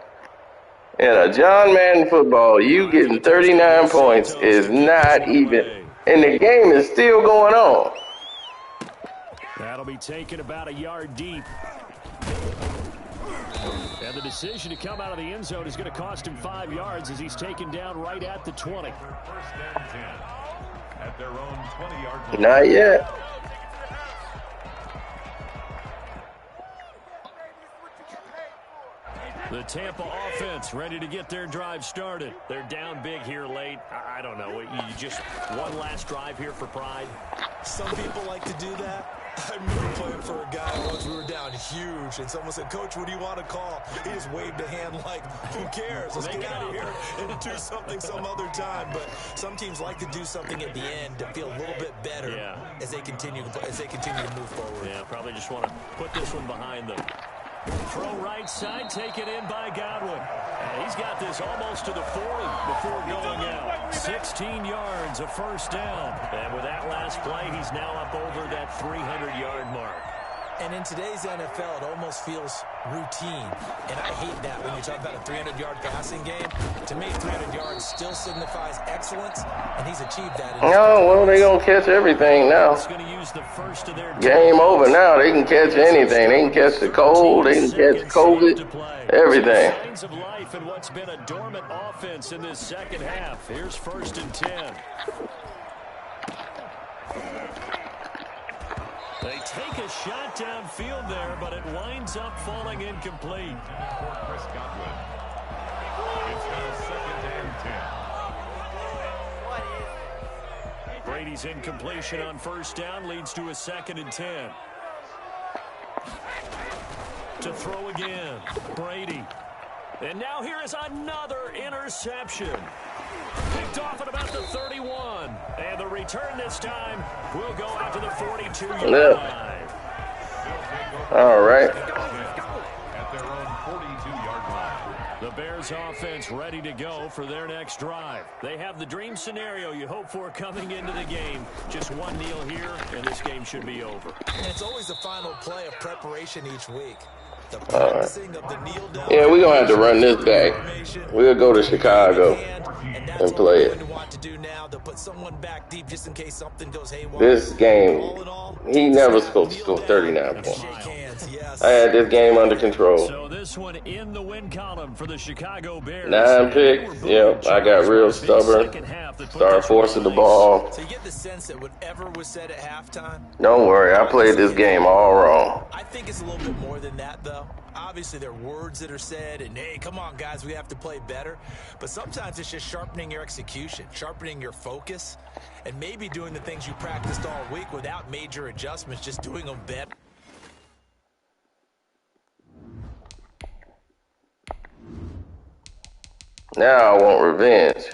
In a John Madden football, you getting 39 points is not even, and the game is still going on. That'll be taken about a yard deep. And the decision to come out of the end zone is going to cost him 5 yards as he's taken down right at the 20. First and 10 at their own 20-yard line. Not yet. The Tampa offense ready to get their drive started. They're down big here late. I don't know. You just one last drive here for pride. Some people like to do that. I remember playing for a guy once. We were down huge, and someone said, "Coach, what do you want to call?" He just waved a hand like, "Who cares? Let's get out of here and do something some other time." But some teams like to do something at the end to feel a little bit better as they continue to move forward. Yeah, probably just want to put this one behind them. Throw right side, taken in by Godwin. And he's got this almost to the 40 before going out. 16 yards, a first down. And with that last play, he's now up over that 300-yard mark. And in today's NFL, it almost feels routine. And I hate that when you talk about a 300-yard passing game. To me, 300 yards still signifies excellence, and he's achieved that. No, well, they're going to catch everything now. Game over now. They can catch anything. They can catch the cold. They can catch COVID. Everything. Signs of life in what's been a dormant offense in this second half. Here's 1st and 10. They take a shot downfield there, but it winds up falling incomplete. Chris Godwin. It's now 2nd and 10. Brady's incompletion on 1st down leads to a 2nd and 10. To throw again, Brady. And now here is another interception. Picked off at about the 31. And the return this time will go out to the 42-yard line. All right. At their own 42-yard line. The Bears offense ready to go for their next drive. They have the dream scenario you hope for coming into the game. Just one kneel here, and this game should be over. And it's always the final play of preparation each week. All right. Yeah, we're going to have to run this back. We'll go to Chicago and play it. This game, he never supposed to score 39 points. I had this game under control. So this one in the win column for the Chicago Bears. 9 picks. Yep, I got real stubborn. Started forcing the ball. So you get the sense that whatever was said at halftime. Don't worry, I played this game all wrong. I think it's a little bit more than that, though. Obviously, there are words that are said, and hey, come on, guys, we have to play better. But sometimes it's just sharpening your execution, sharpening your focus, and maybe doing the things you practiced all week without major adjustments, just doing them better. Now I want revenge.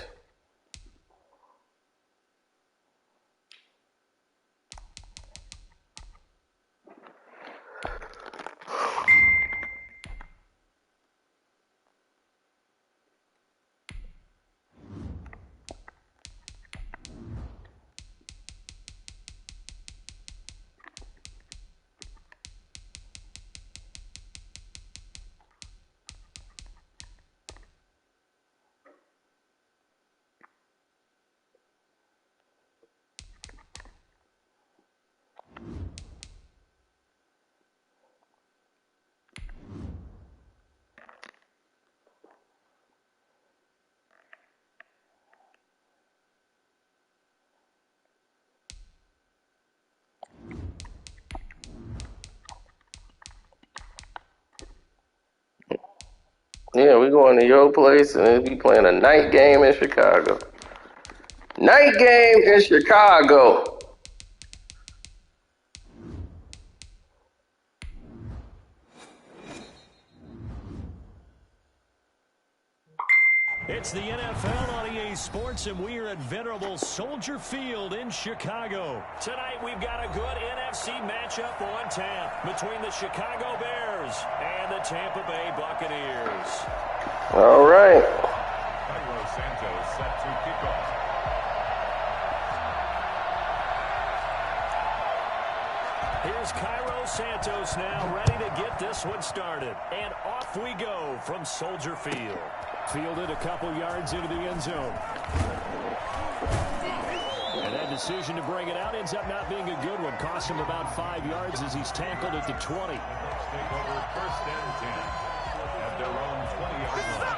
Yeah, we going to your place and we playing a night game in Chicago. Night game in Chicago. It's the NFL on EA Sports, and we are at venerable Soldier Field in Chicago. Tonight, we've got a good NFC matchup on tap between the Chicago Bears and the Tampa Bay Buccaneers. All right. Santos set to kick off. Here's Cairo Santos now ready to get this one started. And off we go from Soldier Field. Fielded a couple yards into the end zone. And that decision to bring it out ends up not being a good one. Cost him about 5 yards as he's tackled at the 20. Take over first and 10 at their own 20-yard line.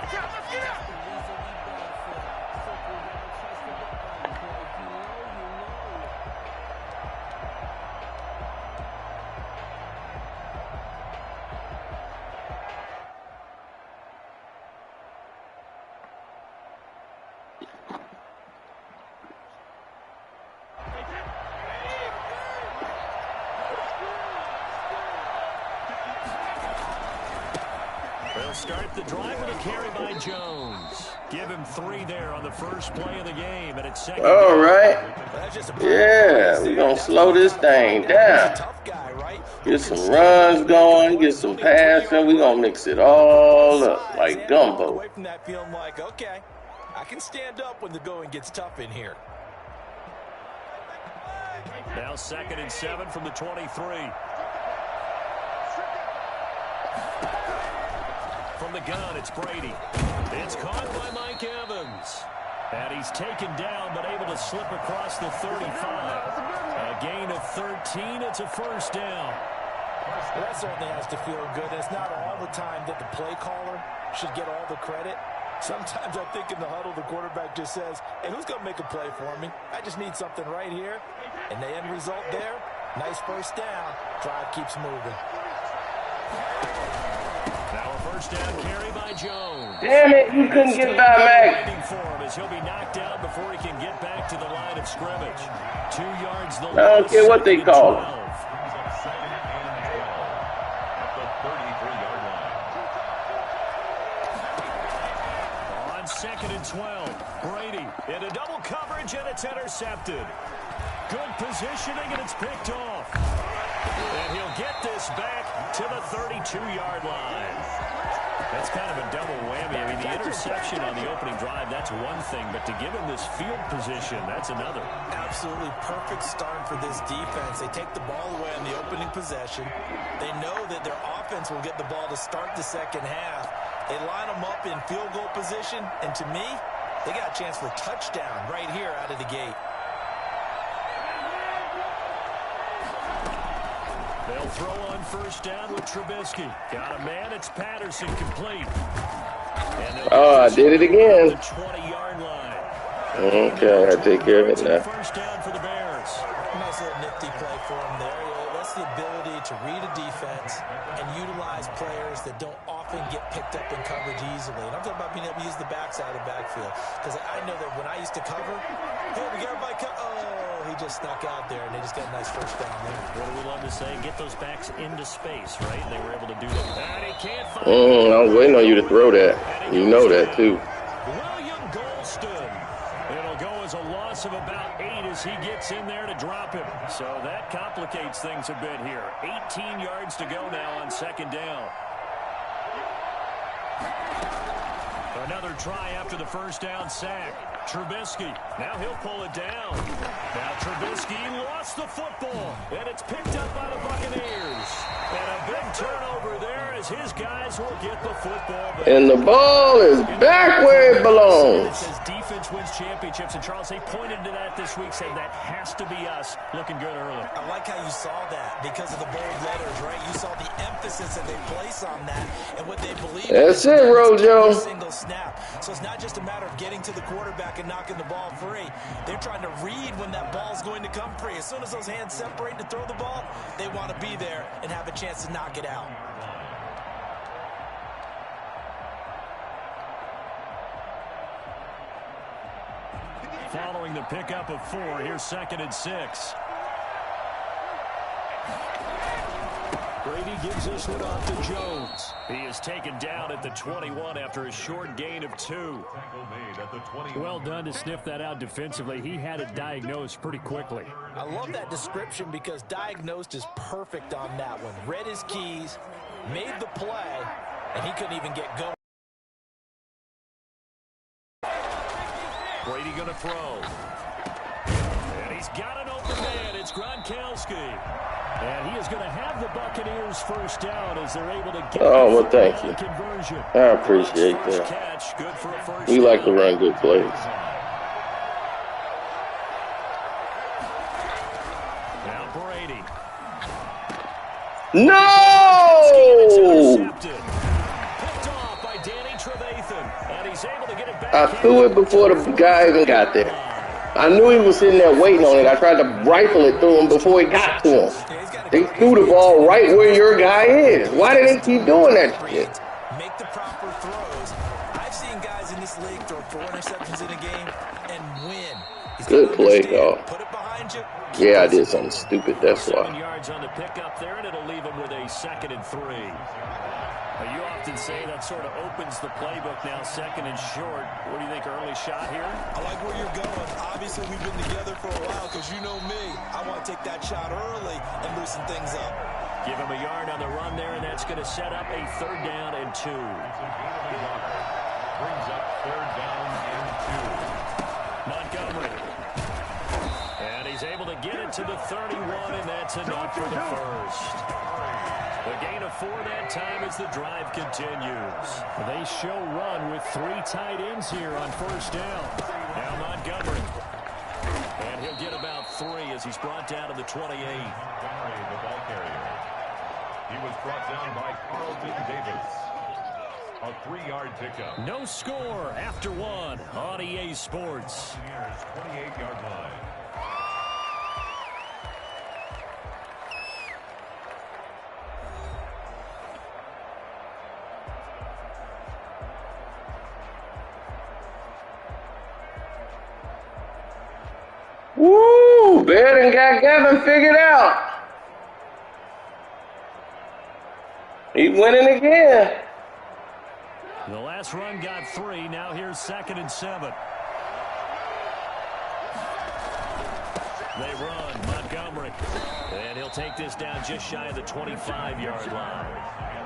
They'll start the drive with a carry by Jones. Give him 3 there on the first play of the game, and it's second. All right. Yeah, we're going to slow this thing down. Get some runs going, get some passing. We're going to mix it all up like gumbo. Away from that feeling like, okay, I can stand up when the going gets tough in here. Now 2nd and 7 from the 23. From the gun, it's Brady. It's caught by Mike Evans. And he's taken down, but able to slip across the 35. A gain of 13. It's a first down. Well, that certainly has to feel good. It's not all the time that the play caller should get all the credit. Sometimes I think in the huddle, the quarterback just says, hey, who's going to make a play for me? I just need something right here. And the end result there, nice first down. Drive keeps moving. Now a first down carry by Jones. Damn it, you couldn't get by Mac. Waiting for him as he'll be knocked down before he can get back to the line of scrimmage. 2 yards the I don't care what they call it. On 2nd and 12, Brady into double coverage, and it's intercepted. Good positioning, and it's picked off. And he'll get this back to the 32-yard line. That's kind of a double whammy. I mean, the interception on the opening drive, that's one thing, but to give him this field position, that's another. Absolutely perfect start for this defense. They take the ball away on the opening possession. They know that their offense will get the ball to start the second half. They line them up in field goal position, and to me, they got a chance for a touchdown right here out of the gate. They'll throw on first down with Trubisky. Got a man, it's Patterson, complete. Oh, I did it again. The 20-yard line. Okay, I take care of it now. First down for the Bears. Nice little nifty play for him there. That's the ability to read a defense and utilize players that don't often get picked up in coverage easily. And I'm talking about being able to use the backside of the backfield. Because I know that when I used to cover, hey, we got everybody he just snuck out there, and they just got a nice first down there. What do we love to say? Get those backs into space, right? They were able to do that. And he can't find I was waiting on you to throw that. You know that, too. William Golston. It'll go as a loss of about 8 as he gets in there to drop him. So that complicates things a bit here. 18 yards to go now on 2nd down. Another try after the first down sack. Trubisky, now he'll pull it down. Now Trubisky lost the football, and it's picked up by the Buccaneers. And a big turnover there as his guys will get the football back. And the ball is back where it belongs. It says defense wins championships, and Charles, they pointed to that this week, saying that has to be us. Looking good early. I like how you saw that because of the bold letters, right? You saw the emphasis that they place on that and what they believe. That's it, Rojo. Single snap. So it's not just a matter of getting to the quarterback and knocking the ball free. They're trying to read when that ball's going to come free. As soon as those hands separate to throw the ball, they want to be there and have a chance to knock it out. Following the pickup of 4, here's 2nd and 6. Brady gives this one off to Jones. He is taken down at the 21 after a short gain of 2. Well done to sniff that out defensively. He had it diagnosed pretty quickly. I love that description because diagnosed is perfect on that one. Read his keys, made the play, and he couldn't even get going. Brady going to throw. And He's got an open man. It's Gronkowski. And he is going to have the Buccaneers first down as they're able to get well, thank you. conversion. I appreciate that. Catch, good for a first We like to run good plays. Now Brady. No! I threw it before the guy even got there. I knew he was sitting there waiting on it. I tried to rifle it through him before he got to him. They threw the ball right where your guy is. Why do they keep doing that shit? Make the proper throws. I've seen guys in this league throw 4 interceptions in a game and win. Good play, dog. Put it behind you. Yeah, I did something stupid. That's why. 7 yards on the pickup there, and it'll leave him with a 2nd and 3. You often say that sort of opens the playbook now, 2nd and short. What do you think, early shot here? I like where you're going. Obviously, we've been together for a while because you know me. I want to take that shot early and loosen things up. Give him a yard on the run there, and that's going to set up a 3rd down and 2. Brings up 3rd down and 2. Montgomery. And he's able to get it to the 31, and that's enough for the first. The gain of 4 that time as the drive continues. They show run with 3 tight ends here on 1st down. Now Montgomery. And he'll get about 3 as he's brought down to the 28. Montgomery, the ball carrier. He was brought down by Carlton Davis. A 3-yard pickup. No score after 1 on EA Sports. 28-yard line. Woo! Bear and got Gavin figured out. He's winning again. The last run got 3. Now here's 2nd and 7. They run Montgomery. And he'll take this down just shy of the 25-yard line.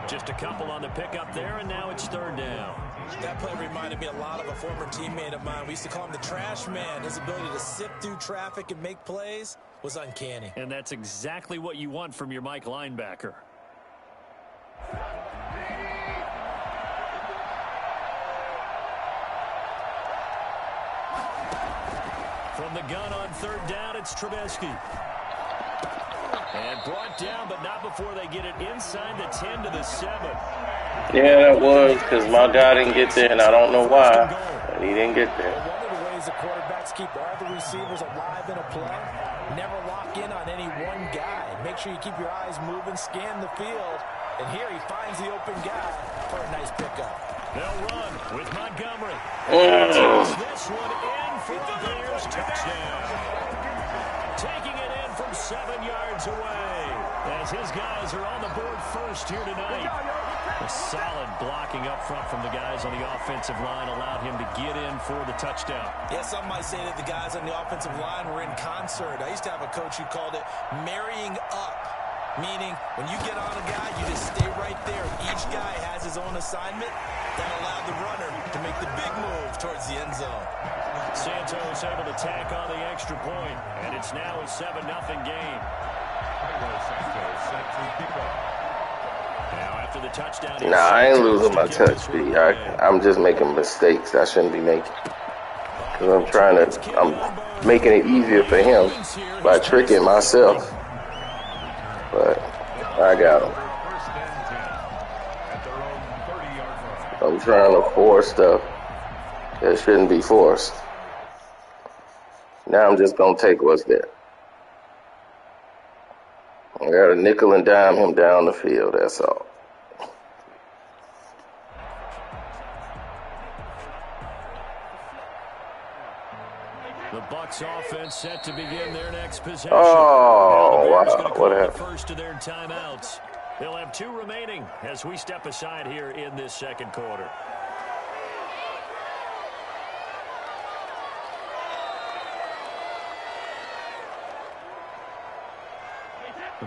Just a couple on the pickup there, and now it's 3rd down. That play reminded me a lot of a former teammate of mine. We used to call him the trash man. His ability to sift through traffic and make plays was uncanny. And that's exactly what you want from your Mike linebacker. From the gun on 3rd down, it's Trubisky. And brought down, but not before they get it inside the 10 to the 7. Yeah, that was because my guy didn't get there, and I don't know why. But he didn't get there. One of the ways the quarterbacks keep all the receivers alive in a play, never lock in on any one guy. Make sure you keep your eyes moving, scan the field. And here he finds the open guy for a nice pickup. They'll run with Montgomery. This one in for the Bears touchdown. Taking it in from 7 yards away as his guys are on the board first here tonight. A solid blocking up front from the guys on the offensive line allowed him to get in for the touchdown. Yeah, some might say that the guys on the offensive line were in concert. I used to have a coach who called it marrying up, meaning when you get on a guy, you just stay right there. Each guy has his own assignment. That allowed the runner to make the big move towards the end zone. Santos able to tack on the extra point, and it's now a 7-0 game. Santos set to kick off. Now after the touchdown, Nah, I ain't losing my touch speed. I'm just making mistakes I shouldn't be making. Because I'm making it easier for him by tricking myself. But I got him. I'm trying to force stuff that shouldn't be forced. Now I'm just going to take what's there. I got to nickel and dime him down the field, that's all. The Bucs offense set to begin their next possession. Oh, wow. What happened? First of their timeouts. They'll have 2 remaining as we step aside here in this 2nd quarter.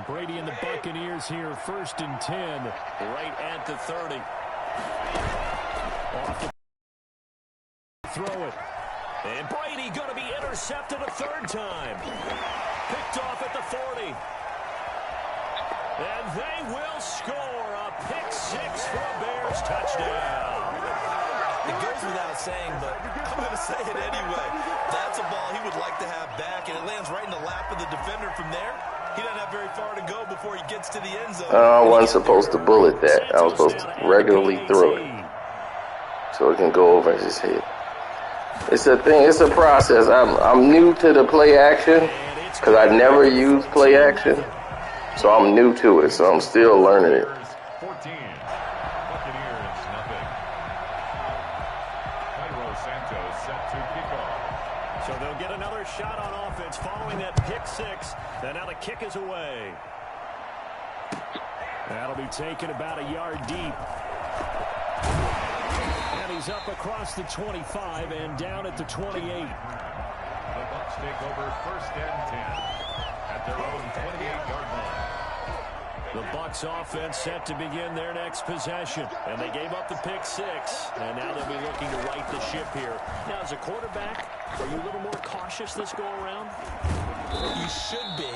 Brady and the Buccaneers here, 1st and 10, right at the 30. Off the throw it. And Brady going to be intercepted it a third time. Picked off at the 40. And they will score a pick six for a Bears touchdown. It goes without saying, but I'm going to say it anyway. That's a ball he would like to have back, and it lands right in the lap of the defender from there. He doesn't have very far to go before he gets to the end zone. I wasn't supposed to bullet that. I was supposed to regularly throw it so it can go over his head. It's a thing. It's a process. I'm new to the play action because I never used play action, so I'm new to it. So I'm still learning it. 14. Buccaneers, nothing. Santos set to kick off. So they'll get another shot on offense following that pick six. And now the kick is away. That'll be taken about a yard deep. And he's up across the 25 and down at the 28. The Bucs take over 1st and 10 at their own 28-yard line. The Bucs offense set to begin their next possession. And they gave up the pick six. And now they'll be looking to right the ship here. Now, as a quarterback, are you a little more cautious this go-around? You should be,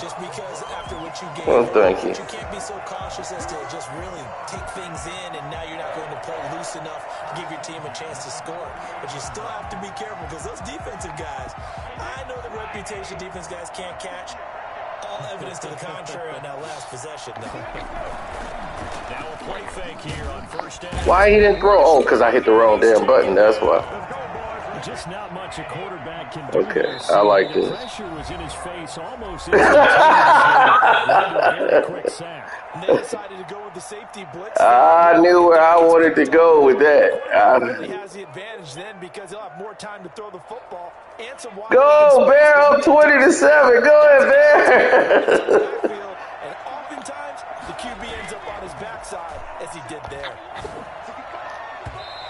just because after what you gave, well, thank you. You can't be so cautious as to just really take things in, and now you're not going to play loose enough to give your team a chance to score. But you still have to be careful because those defensive guys, I know the reputation defense guys can't catch. All evidence to the contrary on that last possession. Now a play fake here on 1st down. Why he didn't throw? Oh, because I hit the wrong damn button. That's why. Just not much a quarterback can do. Okay, I like the this. Pressure was in his face almost instantaneously. Quick sack. And they decided to go with the safety blitz. I knew where I wanted to go with that. He has the advantage then because he'll have more time to throw the football. Go, Bear, up 20-7. Go ahead, Bear. And oftentimes, the QB ends up on his backside as he did there.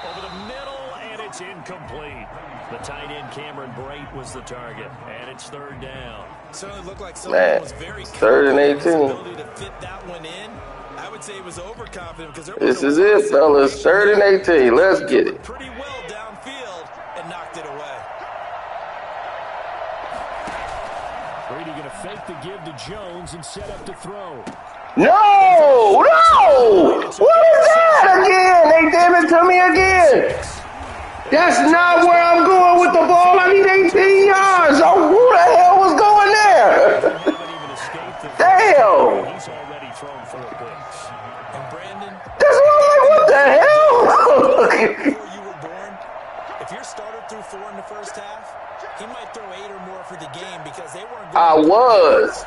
Over the middle, and it's incomplete. The tight end, Cameron Brate, was the target, and it's 3rd down. Certainly looked like someone was very 3rd and 18. ability to fit that one in. I would say he was overconfident because this is it, fellas. 3rd and 18. Let's get it. Pretty well downfield and knocked it away. Brady going to fake the give to Jones and set up to throw. No! What is that again? They gave it to me again. That's not where I'm going with the ball. I need 18 yards. Oh, who the hell was going there? Damn. He's already thrown 4 picks. And Brandon, that's what the hell? before you were born, if your starter threw 4 in the first half, he might throw 8 or more for the game because they weren't going. I was.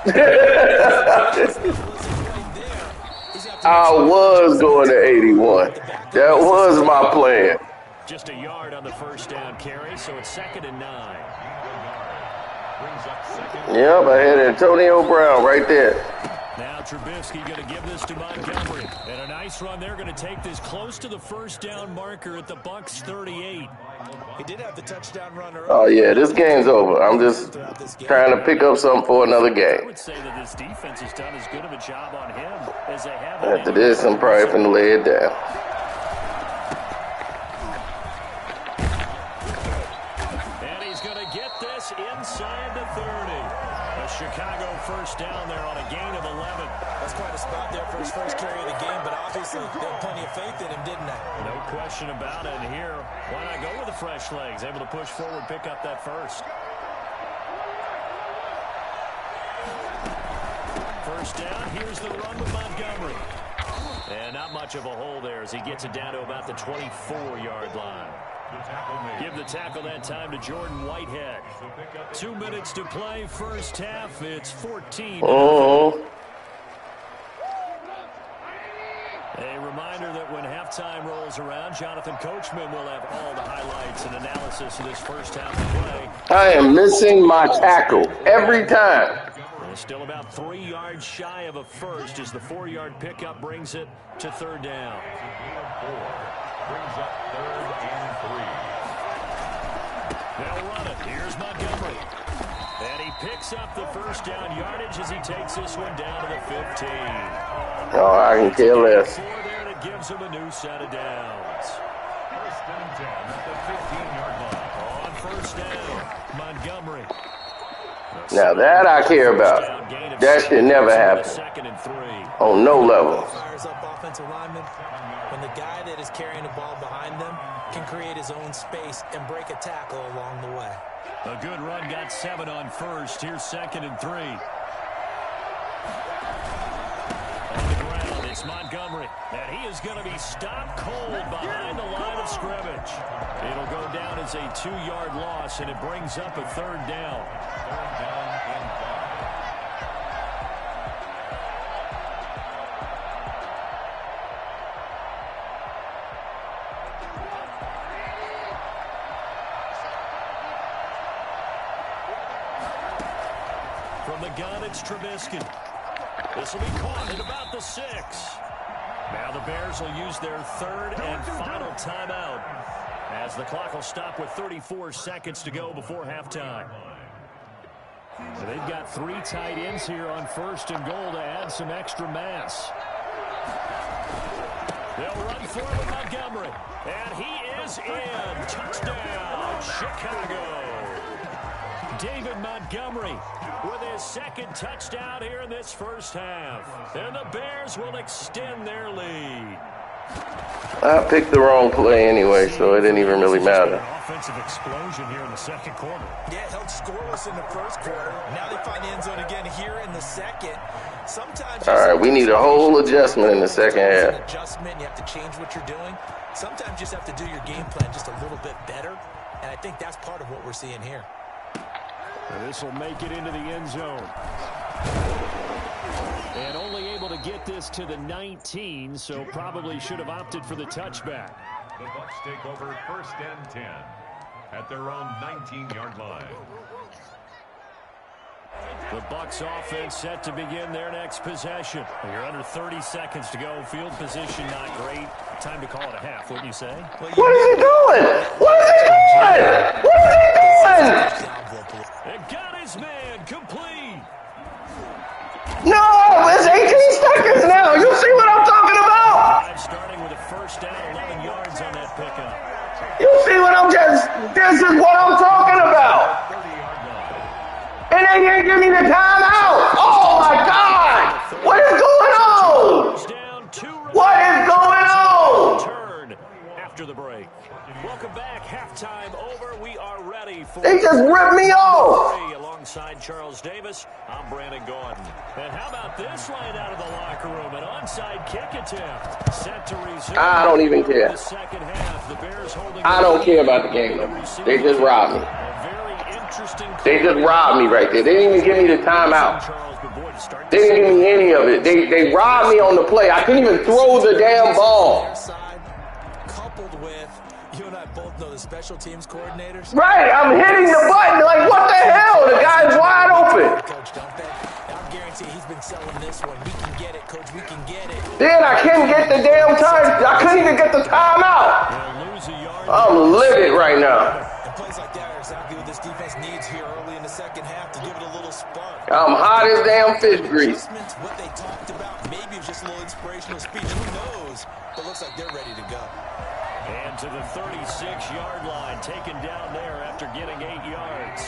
I was going to 81. That was my plan. Just a yard on the 1st down carry, so it's 2nd and 9. Yep, I had Antonio Brown right there. Now Trubisky going to give this to Montgomery. And a nice run. They're going to take this close to the 1st down marker at the Bucs 38. He did have the touchdown run early. Oh, yeah, this game's over. I'm just trying to pick up something for another I game. would say that this defense has done as good of a job on him as they have. After this, I'm probably finna lay it down. And he's going to get this inside the 30. A Chicago 1st down there on a gain of 11. That's quite a spot there for his first carry of the game, but obviously they had plenty of faith in him, didn't they? No question about it. And here, why not go with the fresh legs? Able to push forward, pick up that first. 1st down, here's the run with Montgomery. And not much of a hole there as he gets it down to about the 24-yard line. Give the tackle that time to Jordan Whitehead. 2 minutes to play, 1st half. It's 14. A reminder that when halftime rolls around, Jonathan Coachman will have all the highlights and analysis of this 1st half of play. I am missing my tackle every time. Still about 3 yards shy of a first as the 4-yard pickup brings it to 3rd down. Brings up 3rd and 3. They'll run it. Here's Montgomery. And he picks up the 1st down yardage as he takes this one down to the 15. Oh, I can care less. 4 there, and it gives him a new set of downs. 1st and 10 at the 15-yard line. On first down. Montgomery. Now that I care about. That should never happen. On no level. Fires up offensive linemen. When the guy that is carrying the ball behind them can create his own space and break a tackle along the way. A good run got 7 on first. Here's 2nd and 3. On the ground, it's Montgomery. And he is going to be stopped cold behind the line of scrimmage. It'll go down as a 2-yard loss, and it brings up a 3rd down. From the gun, it's Trubisky. This will be caught at about the 6. Now the Bears will use their 3rd and final timeout as the clock will stop with 34 seconds to go before halftime. So they've got 3 tight ends here on 1st and goal to add some extra mass. They'll run for it with Montgomery. And he is in. Touchdown, Chicago. David Montgomery with his 2nd touchdown here in this first half. And the Bears will extend their lead. I picked the wrong play anyway, so it didn't even really matter. Offensive explosion here in the 2nd quarter. Yeah, held scoreless in the 1st quarter. Now they find the end zone again here in the 2nd. Sometimes all right, we need a whole adjustment in the 2nd half. Adjustment, you have to change what you're doing. Sometimes you just have to do your game plan just a little bit better, and I think that's part of what we're seeing here. And this will make it into the end zone. And only able to get this to the 19, so probably should have opted for the touchback. The Bucs take over 1st and 10 at their own 19-yard line. The Bucs offense set to begin their next possession. You're under 30 seconds to go. Field position not great. Time to call it a half, wouldn't you say? What is he doing? What is he doing? What is he doing? It got his man complete. No, it's 18 seconds now. You see what I'm talking about? Starting with a 1st down, 11 yards on that pickup. You see what I'm just, this is what I'm talking about. And they didn't give me the timeout. Oh my God. What is going on? What is going on? Turn after the break. Welcome back. Halftime over. We are ready for. They just ripped me off. Alongside Charles Davis, I'm Brandon Gordon. And how about this line out of the locker room? An onside kick attempt. Set to resume. I don't even care. The 2nd half. The Bears holding. I don't care about the game though. They just robbed me. They just robbed me right there. They didn't even give me the timeout. They didn't give me any of it. They robbed me on the play. I couldn't even throw the damn ball. Coupled with, you and I both know the special teams coordinators. Right, I'm hitting the button. Like, what the hell? The guy's wide open. Coach, don't they? I guarantee he's been selling this one. We can get it, Coach. We can get it. Then I couldn't get the damn time. I couldn't even get the timeout. I'm livid right now. And plays like that are exactly what this defense needs here early in the 2nd half to give it a little spark. I'm hot as damn fish grease. What they talked about, maybe it was just a little inspirational speech. Who knows? But looks like they're ready to go. And to the 36-yard line, taken down there after getting 8 yards.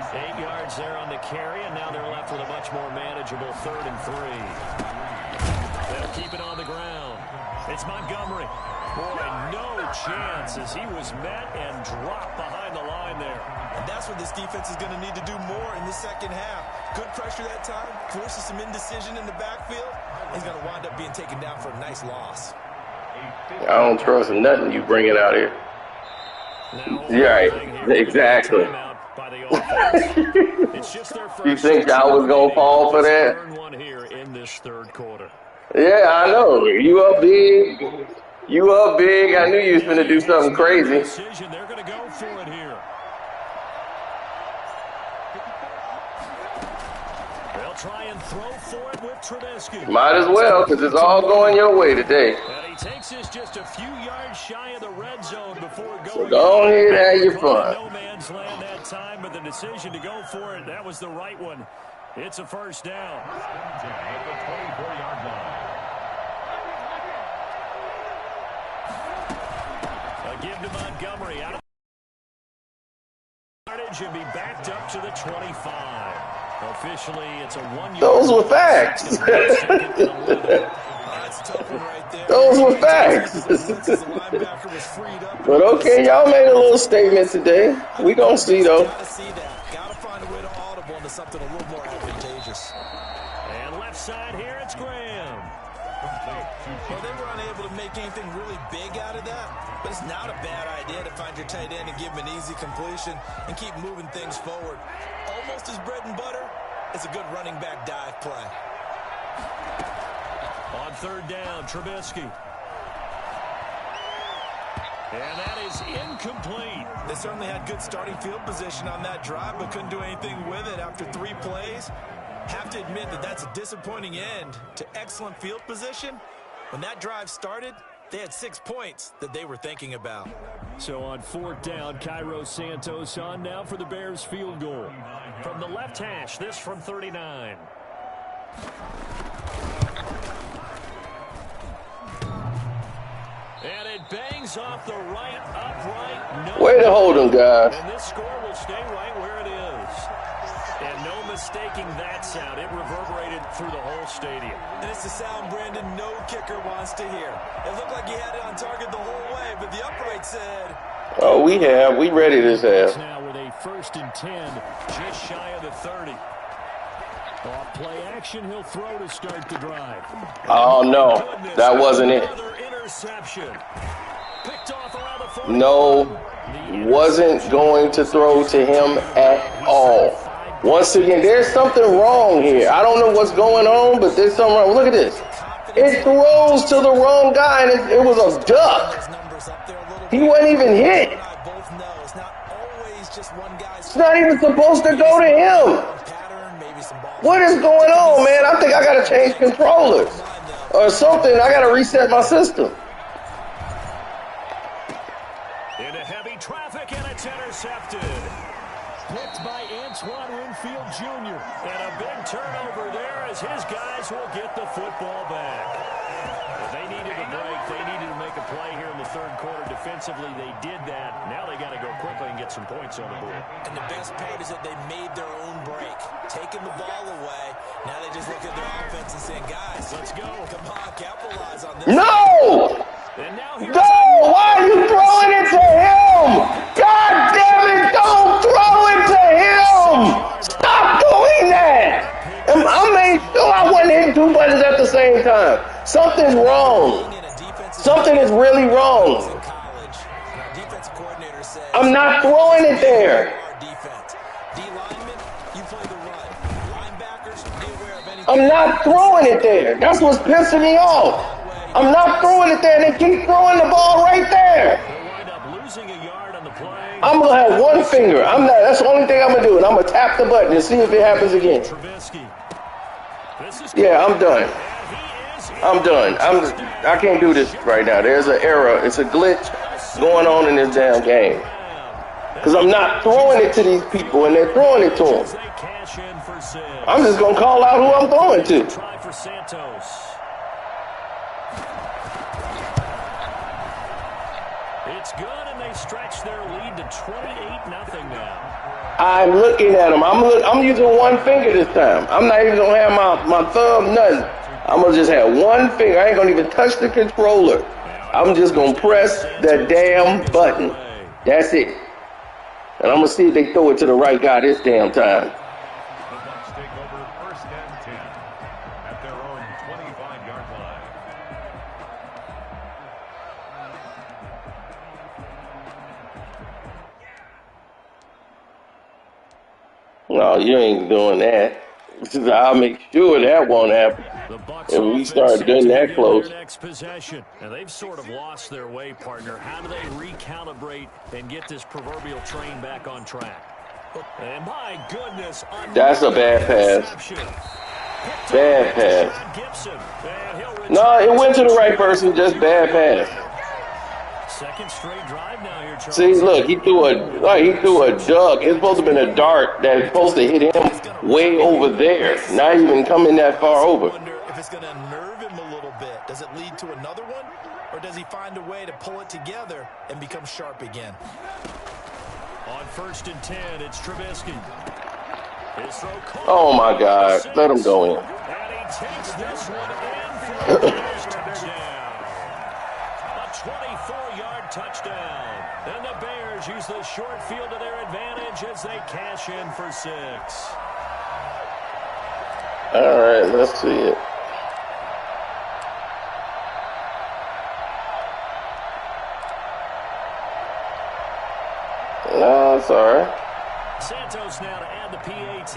8 yards there on the carry, and now they're left with a much more manageable 3rd and 3. They'll keep it on the ground. It's Montgomery. Boy, no chance as he was met and dropped behind the line there. And that's what this defense is going to need to do more in the 2nd half. Good pressure that time, forces some indecision in the backfield. He's going to wind up being taken down for a nice loss. I don't trust nothing you bringing out here. Yeah, right. Exactly. You think I was going to fall for that? Yeah, I know. You up big. You up big. I knew you was going to do something crazy. They're going to go for it here. They'll try and throw for it with Trubisky. Might as well, because it's all going your way today. And he takes this just a few yards shy of the red zone before going. So go ahead and have your fun. No man's land that time, but the decision to go for it, that was the right one. It's a 1st down. At the 24-yard line. A give to Montgomery out of average and be backed up to the 25. Officially, it's a 1 yard. Those were facts. That's a tough one right there. Those were facts. But okay, y'all made a little statement today. We gonna see though. Gotta see that. Gotta find a way to audible into something a little more advantageous. And left side here, it's Graham. Well, they were unable to make anything really big out of that, but it's not a bad idea to find your tight end and give him an easy completion and keep moving things forward. Almost as bread and butter is a good running back dive play. On third down, Trubisky. And that is incomplete. They certainly had good starting field position on that drive, but couldn't do anything with it after 3 plays. Have to admit that that's a disappointing end to excellent field position. When that drive started, they had 6 points that they were thinking about. So on fourth down, Cairo Santos on now for the Bears field goal. From the left hash, this from 39. And it bangs off the right upright. No. Way to hold them, guys. And this score will stay right where it is. And no mistaking that sound. It reverberated through the whole stadium. And it's the sound, Brandon, no kicker wants to hear. It looked like he had it on target the whole way, but the upright said... Oh, we ready this half. Now with a 1st and 10, just shy of the 30. Off play action, he'll throw to start the drive. Oh, no. That wasn't it. Another interception. Picked off around the 40. No, wasn't going to throw to him at all. Once again, there's something wrong here. I don't know what's going on, but there's something wrong. Look at this. It throws to the wrong guy, and it was a duck. He wasn't even hit. It's not even supposed to go to him. What is going on, man? I think I got to change controllers or something. I got to reset my system. Into heavy traffic, and it's intercepted. Picked by Antoine Winfield Jr. And a big turnover there as his guys will get the football back. Well, they needed a break. They needed to make a play here in the third quarter. Defensively, they did that. Now they got to go quickly and get some points on the board. And the best part is that they made their own break. Taking the ball away. Now they just look at their offense and saying, guys, let's go. Come on, capitalize on this. No! And now No! Why are you throwing it to him? God damn it, don't throw it to him! Stop doing that! I made sure I wasn't hitting 2 buttons at the same time. Something's wrong. Something is really wrong. I'm not throwing it there. I'm not throwing it there. That's what's pissing me off. I'm not throwing it there, and they keep throwing the ball right there. I'm going to have one finger. That's the only thing I'm going to do, and I'm going to tap the button and see if it happens again. Yeah, I'm done. I'm done. I can't do this right now. There's an error. It's a glitch going on in this damn game. Because I'm not throwing it to these people, and they're throwing it to them. I'm just going to call out who I'm throwing to. It's good, and they stretch their lead to 28-0 now. I'm looking at them. I'm using one finger this time. I'm not even going to have my thumb, nothing. I'm going to just have one finger. I ain't going to even touch the controller. I'm just going to press the damn button. That's it. And I'm going to see if they throw it to the right guy this damn time. The Bucs take over 1st and 10 at their own 25-yard line. No, you ain't doing that. I'll make sure that won't happen. And we start getting that close. Next possession. Now they've sort of lost their way, partner. How do they recalibrate and get this proverbial train back on track? And my goodness, that's a bad pass. Bad pass. No, it went to the right person, just bad pass. Second straight drive now here, Charles. See, look, he threw a duck. It's supposed to have been a dart that's supposed to hit him way over there, not even coming that far over. I wonder if it's going to nerve him a little bit. Does it lead to another one, or does he find a way to pull it together and become sharp again? On 1st and 10, it's Trubisky. His throw caught. Oh, my God. Let him go in. And he takes this one in for a touchdown. A 24-yard touchdown. And the Bears use the short field to their advantage as they cash in for 6. All right, let's see it. No, it's all right. Santos now to add the PAT.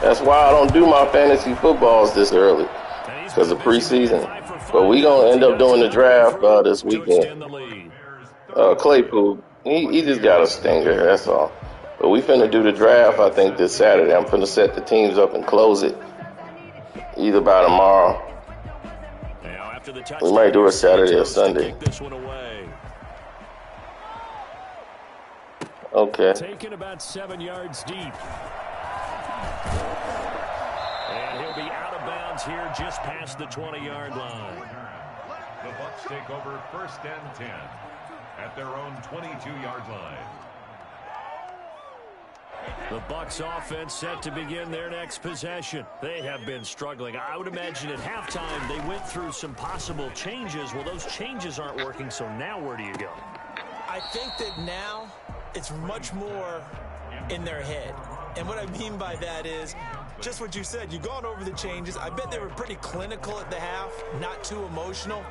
That's why I don't do my fantasy footballs this early, because of preseason. But we going to end up doing the draft this weekend. Claypool, he just got a stinger, that's all. But we finna do the draft, I think, this Saturday. I'm finna set the teams up and close it either by tomorrow. We might do it Saturday or Sunday. Okay. Taken about 7 yards deep. And he'll be out of bounds here just past the 20-yard line. The Bucs take over 1st and 10 at their own 22-yard line. The Bucs offense set to begin their next possession. They have been struggling. I would imagine at halftime they went through some possible changes. Well, those changes aren't working, so now where do you go? I think that now it's much more in their head. And what I mean by that is just what you said. You've gone over the changes. I bet they were pretty clinical at the half, not too emotional.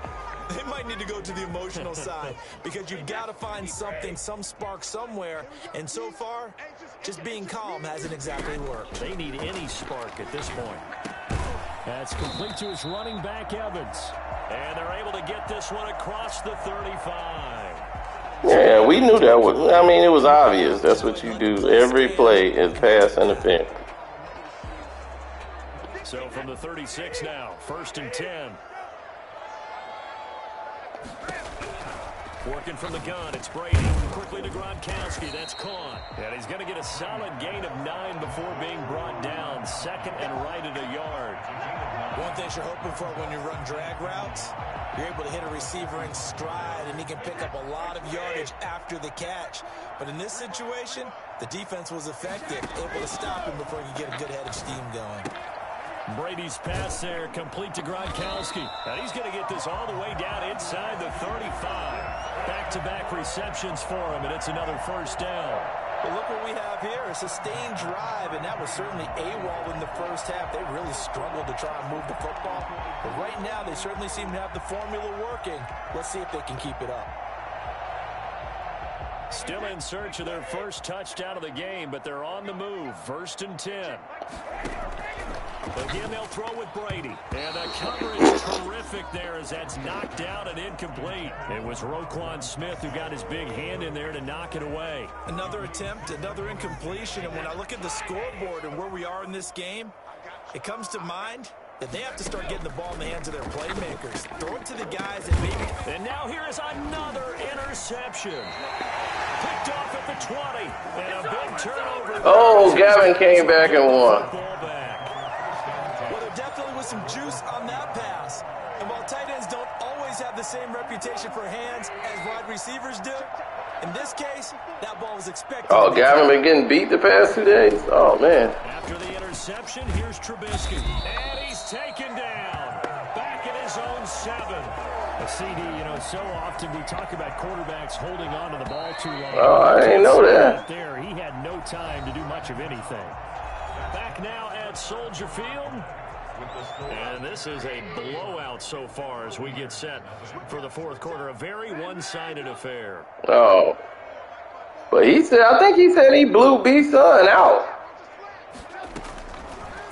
They might need to go to the emotional side because you've got to find something, some spark somewhere. And so far, just being calm hasn't exactly worked. They need any spark at this point. That's complete to his running back, Evans. And they're able to get this one across the 35. Yeah, we knew that was, I mean, it was obvious. That's what you do. Every play is pass interference. So from the 36 now, 1st and 10. Working from the gun, it's Brady. Quickly to Gronkowski, that's caught. And he's going to get a solid gain of 9 before being brought down. 2nd and right at a yard. One thing you're hoping for when you run drag routes, you're able to hit a receiver in stride, and he can pick up a lot of yardage after the catch. But in this situation, the defense was effective, able to stop him before he could get a good head of steam going. Brady's pass there, complete to Gronkowski. And he's going to get this all the way down inside the 35. Back-to-back receptions for him, and it's another 1st down. Well, look what we have here, a sustained drive, and that was certainly AWOL in the first half. They really struggled to try and move the football. But right now, they certainly seem to have the formula working. Let's see if they can keep it up. Still in search of their first touchdown of the game, but they're on the move. 1st and 10. Again, they'll throw with Brady. And the coverage terrific there as that's knocked down and incomplete. It was Roquan Smith who got his big hand in there to knock it away. Another attempt, another incompletion. And when I look at the scoreboard and where we are in this game, it comes to mind that they have to start getting the ball in the hands of their playmakers. Throw it to the guys and maybe... And now here is another interception. Picked off at the 20. And a big turnover. Oh, Gavin came back and won. Well, there definitely was some juice on that pass. And while tight ends don't always have the same reputation for hands as wide receivers do, in this case, that ball was expected. Oh, Gavin been getting beat the past 2 days? Oh, man. After the interception, here's Trubisky. And he's taken down. Back in his own 7. A CD, you know, so often we talk about quarterbacks holding on to the ball too long. Oh, I didn't know that. There, he had no time to do much of anything. Back now at Soldier Field. And this is a blowout so far as we get set for the 4th quarter. A very one-sided affair. Oh. But he said, I think he said he blew B-Son out.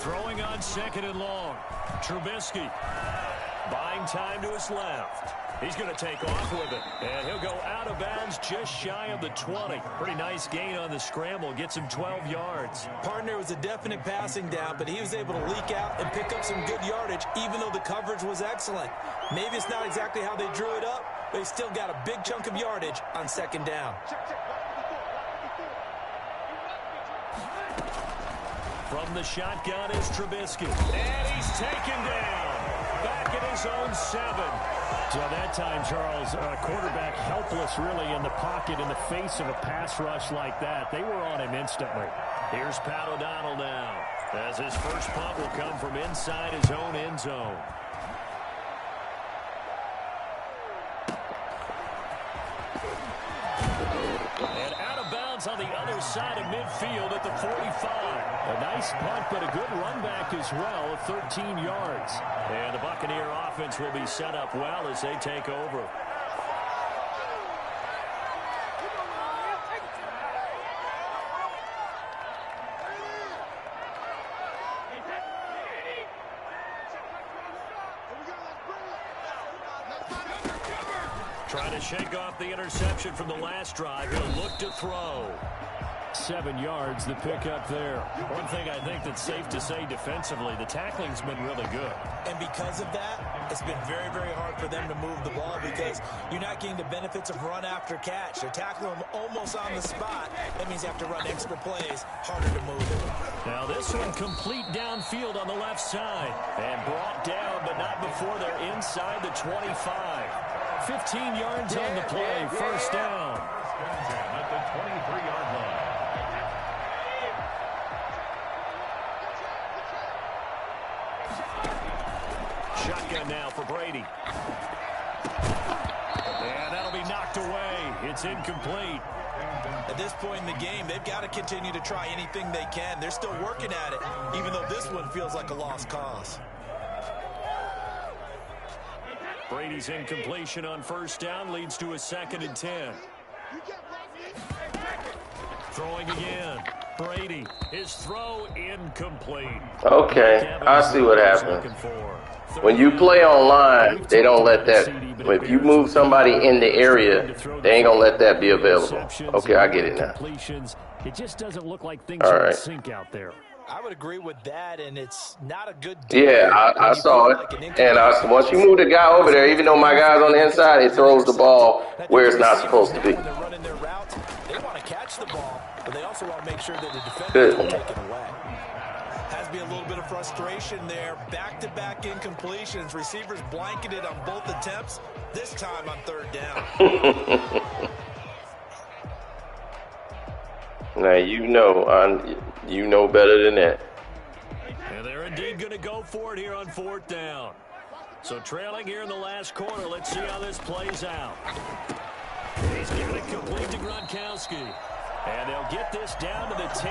Throwing on 2nd and long. Trubisky buying time to his left. He's going to take off with it. And he'll go out of bounds just shy of the 20. Pretty nice gain on the scramble. Gets him 12 yards. Partner was a definite passing down, but he was able to leak out and pick up some good yardage, even though the coverage was excellent. Maybe it's not exactly how they drew it up, but he still got a big chunk of yardage on 2nd down. From the shotgun is Trubisky. And he's taken down. Back at his own 7. So that time, Charles, quarterback helpless really in the pocket in the face of a pass rush like that. They were on him instantly. Here's Pat O'Donnell now, as his first punt will come from inside his own end zone. And out of bounds on the other side of midfield at the 45. A nice punt, but a good run back as well of 13 yards. And the Buccaneer offense will be set up well as they take over. Trying to shake off the interception from the last drive. He'll look to throw. 7 yards, the pickup there. One thing I think that's safe to say defensively, the tackling's been really good. And because of that, it's been very, very hard for them to move the ball because you're not getting the benefits of run after catch. They're tackling them almost on the spot. That means you have to run extra plays, harder to move it. Now this one complete downfield on the left side. And brought down, but not before they're inside the 25. 15 yards on the play, first down. At the 23-yard line. Shotgun now for Brady. And that'll be knocked away. It's incomplete. At this point in the game, they've got to continue to try anything they can. They're still working at it, even though this one feels like a lost cause. Brady's incompletion on first down leads to a 2nd and 10. Throwing again. Brady, his throw incomplete. Okay, I see what happened. When you play online, they don't let that. If you move somebody in the area, they ain't gonna let that be available. Okay, I get it now. It just doesn't look like things are in sync out there. I would agree with that, and it's not a good deal. Yeah, I saw it. And once you move the guy over there, even though my guy's on the inside, it throws the ball where it's not supposed to be. When they're running their routes, they want to catch the ball, but they also want to make sure that the defender doesn't take it away. Has to be a little bit of frustration there. Back-to-back incompletions. Receivers blanketed on both attempts, this time on 3rd down. Now you know better than that. And they're indeed going to go for it here on 4th down. So trailing here in the last quarter, let's see how this plays out. He's giving it complete to Gronkowski. And they'll get this down to the 10.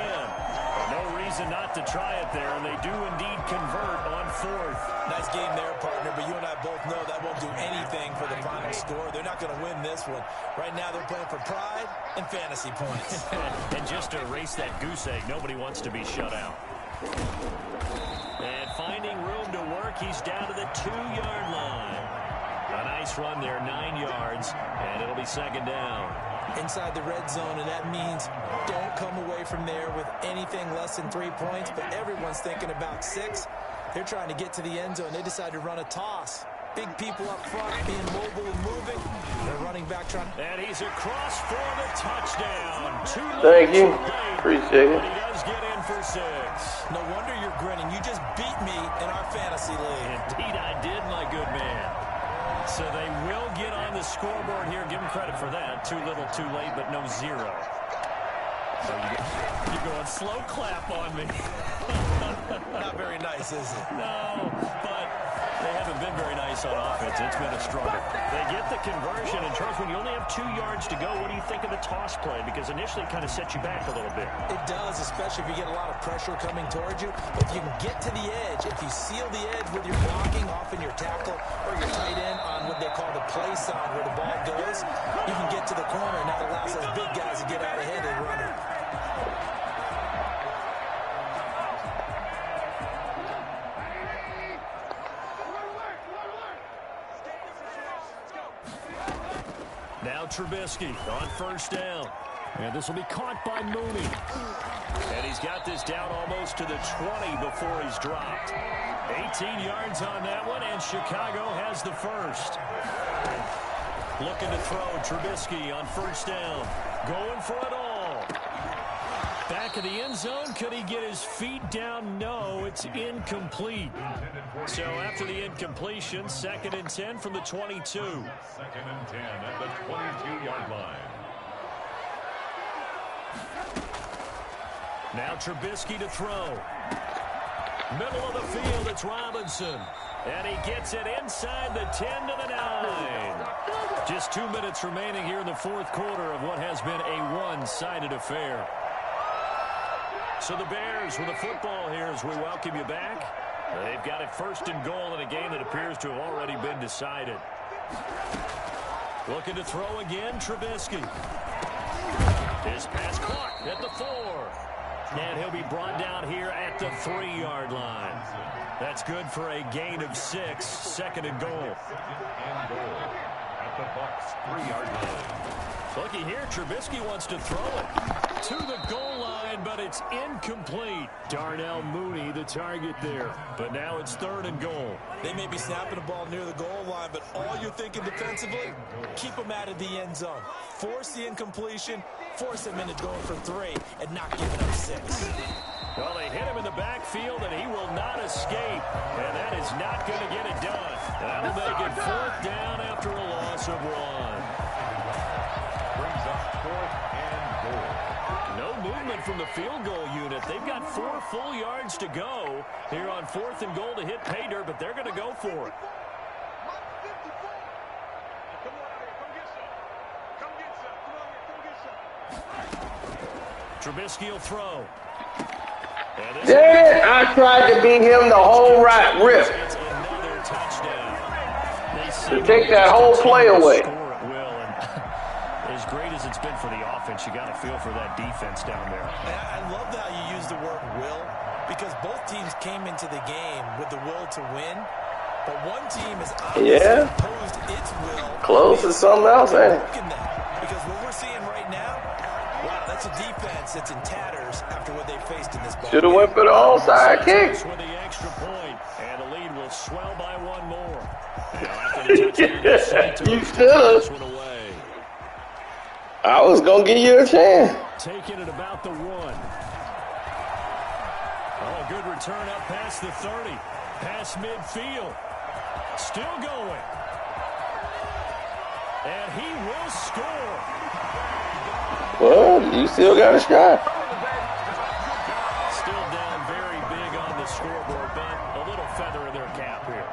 No reason not to try it there, and they do indeed convert on 4th. Nice game there, partner, but you and I both know that won't do anything for the final score. They're not going to win this one. Right now they're playing for pride and fantasy points. And just to erase that goose egg, nobody wants to be shut out. And finding room to work, he's down to the 2-yard line. A nice run there, 9 yards, and it'll be 2nd down. Inside the red zone, and that means don't come away from there with anything less than 3 points, but everyone's thinking about 6. They're trying to get to the end zone. They decide to run a toss. Big people up front being mobile and moving. They're running back trying. And he's across for the touchdown. Thank you. Appreciate it. But he does get in for 6. No wonder you're grinning. You just beat me in our fantasy league. Indeed I did, my good man. So they will get on the scoreboard here. Give them credit for that. Too little, too late, but no 0. So you're going slow clap on me. Not very nice, is it? No, but they haven't been very nice on offense. It's been a struggle. They get the conversion, and Charles, when you only have 2 yards to go, what do you think of the toss play? Because initially it kind of set you back a little bit. It does, especially if you get a lot of pressure coming towards you. But if you can get to the edge, if you seal the edge with your blocking, often your tackle or your tight end on what they call the play sign where the ball goes, you can get to the corner, and that allows those big guys to get out ahead of the runner. Now Trubisky on 1st down. And this will be caught by Mooney. And he's got this down almost to the 20 before he's dropped. 18 yards on that one, and Chicago has the first. Looking to throw Trubisky on 1st down. Going for it all. Back in the end zone. Could he get his feet down? No, it's incomplete. So after the incompletion, 2nd and 10 from the 22. 2nd and 10 at the 22-yard line. Now Trubisky to throw. Middle of the field, it's Robinson. And he gets it inside the 10 to the 9. Just 2 minutes remaining here in the fourth quarter of what has been a one-sided affair. So the Bears with the football here as we welcome you back. They've got it 1st and goal in a game that appears to have already been decided. Looking to throw again, Trubisky. His pass caught at the 4. And he'll be brought down here at the 3-yard line. That's good for a gain of 6, 2nd and goal. 2nd and goal at the Bucs 3-yard line. Looky here, Trubisky wants to throw it to the goal line, but it's incomplete. Darnell Mooney, the target there. But now it's 3rd and goal. They may be snapping the ball near the goal line, but all you're thinking defensively, keep them out of the end zone. Force the incompletion, force him into going for 3, and not giving up 6. Well, they hit him in the backfield, and he will not escape. And that is not going to get it done. That'll make it 4th down after a loss of 1. Brings up 4th and goal. No movement from the field goal unit. They've got 4 full yards to go here on 4th and goal to hit pay dirt, but they're going to go for it. Trubisky will throw. Dang it, I tried to beat him the whole right rip. Another touchdown. To take that whole play away. As great as it's been for the offense, you got to feel for that defense down there. And I love how you use the word will, because both teams came into the game with the will to win, but one team has obviously imposed its will. Close to something else, ain't it? Because what we're seeing right now, wow, that's a defense that's in tatters after what they faced in this ball. Should have went for the onside kick. With the extra point, and the lead will swell by 1 more. Now after the touchdown, you should have. I was going to give you a chance. Taking it about the 1. Oh, good return up past the 30. Past midfield. Still going. And he will score. Well, you still got a shot. Still down very big on the scoreboard, but a little feather in their cap here.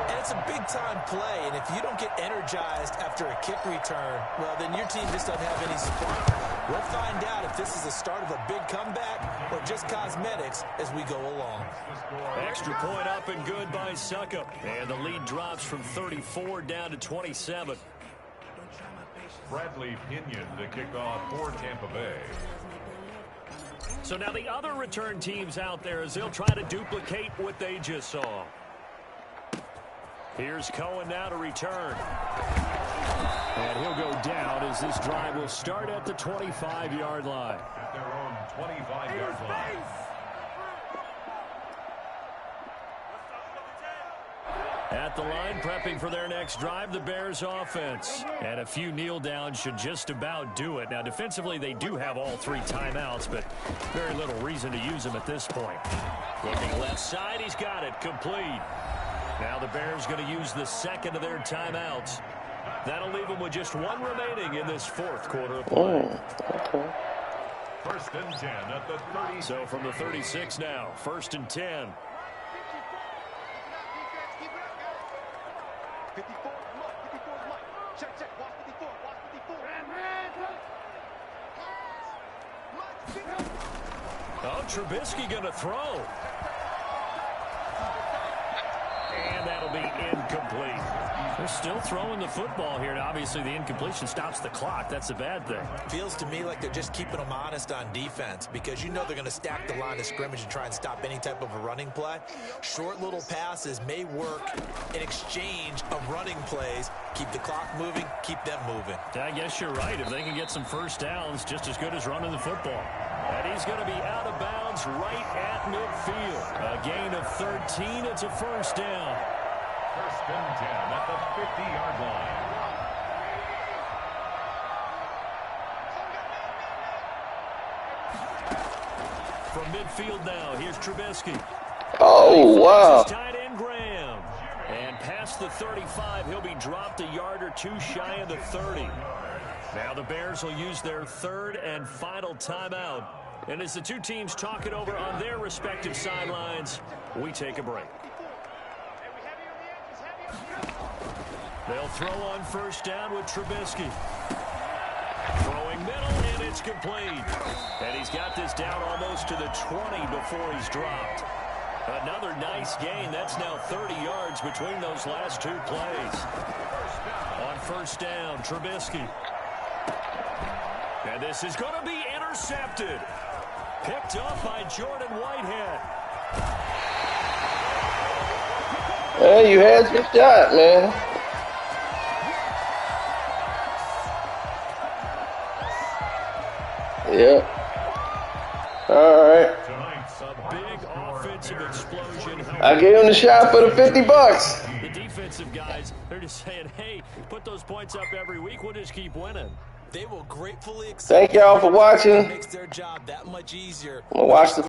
And it's a big-time play, and if you don't get energized after a kick return, well, then your team just doesn't have any spark. We'll find out if this is the start of a big comeback or just cosmetics as we go along. Extra point up and good by Suckup. And the lead drops from 34 down to 27. Bradley Pinion to kick off for Tampa Bay. So now the other return teams out there as they'll try to duplicate what they just saw. Here's Cohen now to return. And he'll go down as this drive will start at the 25-yard line. At their own 25-yard line. At the line, prepping for their next drive, the Bears offense. And a few kneel downs should just about do it. Now, defensively, they do have all 3 timeouts, but very little reason to use them at this point. Looking left side, he's got it, complete. Now the Bears going to use the second of their timeouts. That'll leave them with just 1 remaining in this fourth quarter of play. Okay. 1st and 10 at the 30. So from the 36 now, 1st and 10. 54, check, watch 54, watch 54. Oh, Trubisky going to throw. And that'll be incomplete. They're still throwing the football here, and obviously the incompletion stops the clock. That's a bad thing. Feels to me like they're just keeping them honest on defense, because you know they're going to stack the line of scrimmage and try and stop any type of a running play. Short little passes may work in exchange of running plays. Keep the clock moving, keep them moving. I guess you're right. If they can get some first downs, just as good as running the football. And he's going to be out of bounds right at midfield. A gain of 13. It's a first down. 1st and 10 at the 50-yard line. From midfield now, here's Trubisky. Oh, wow. Tight end Graham. And past the 35, he'll be dropped a yard or two shy of the 30. Now the Bears will use their third and final timeout. And as the two teams talk it over on their respective sidelines, we take a break. They'll throw on first down with Trubisky. Throwing middle, and it's complete. And he's got this down almost to the 20 before he's dropped. Another nice gain. That's now 30 yards between those last two plays. On first down, Trubisky. And this is going to be intercepted. Picked up by Jordan Whitehead. Hey, you had your shot, man. Yep. All right. A big offensive explosion. I gave him the shot for the $50. The defensive guys, they're just saying, hey, put those points up every week. We'll just keep winning. They will gratefully accept. Thank y'all for watching. Makes their job that much easier. I'm gonna watch the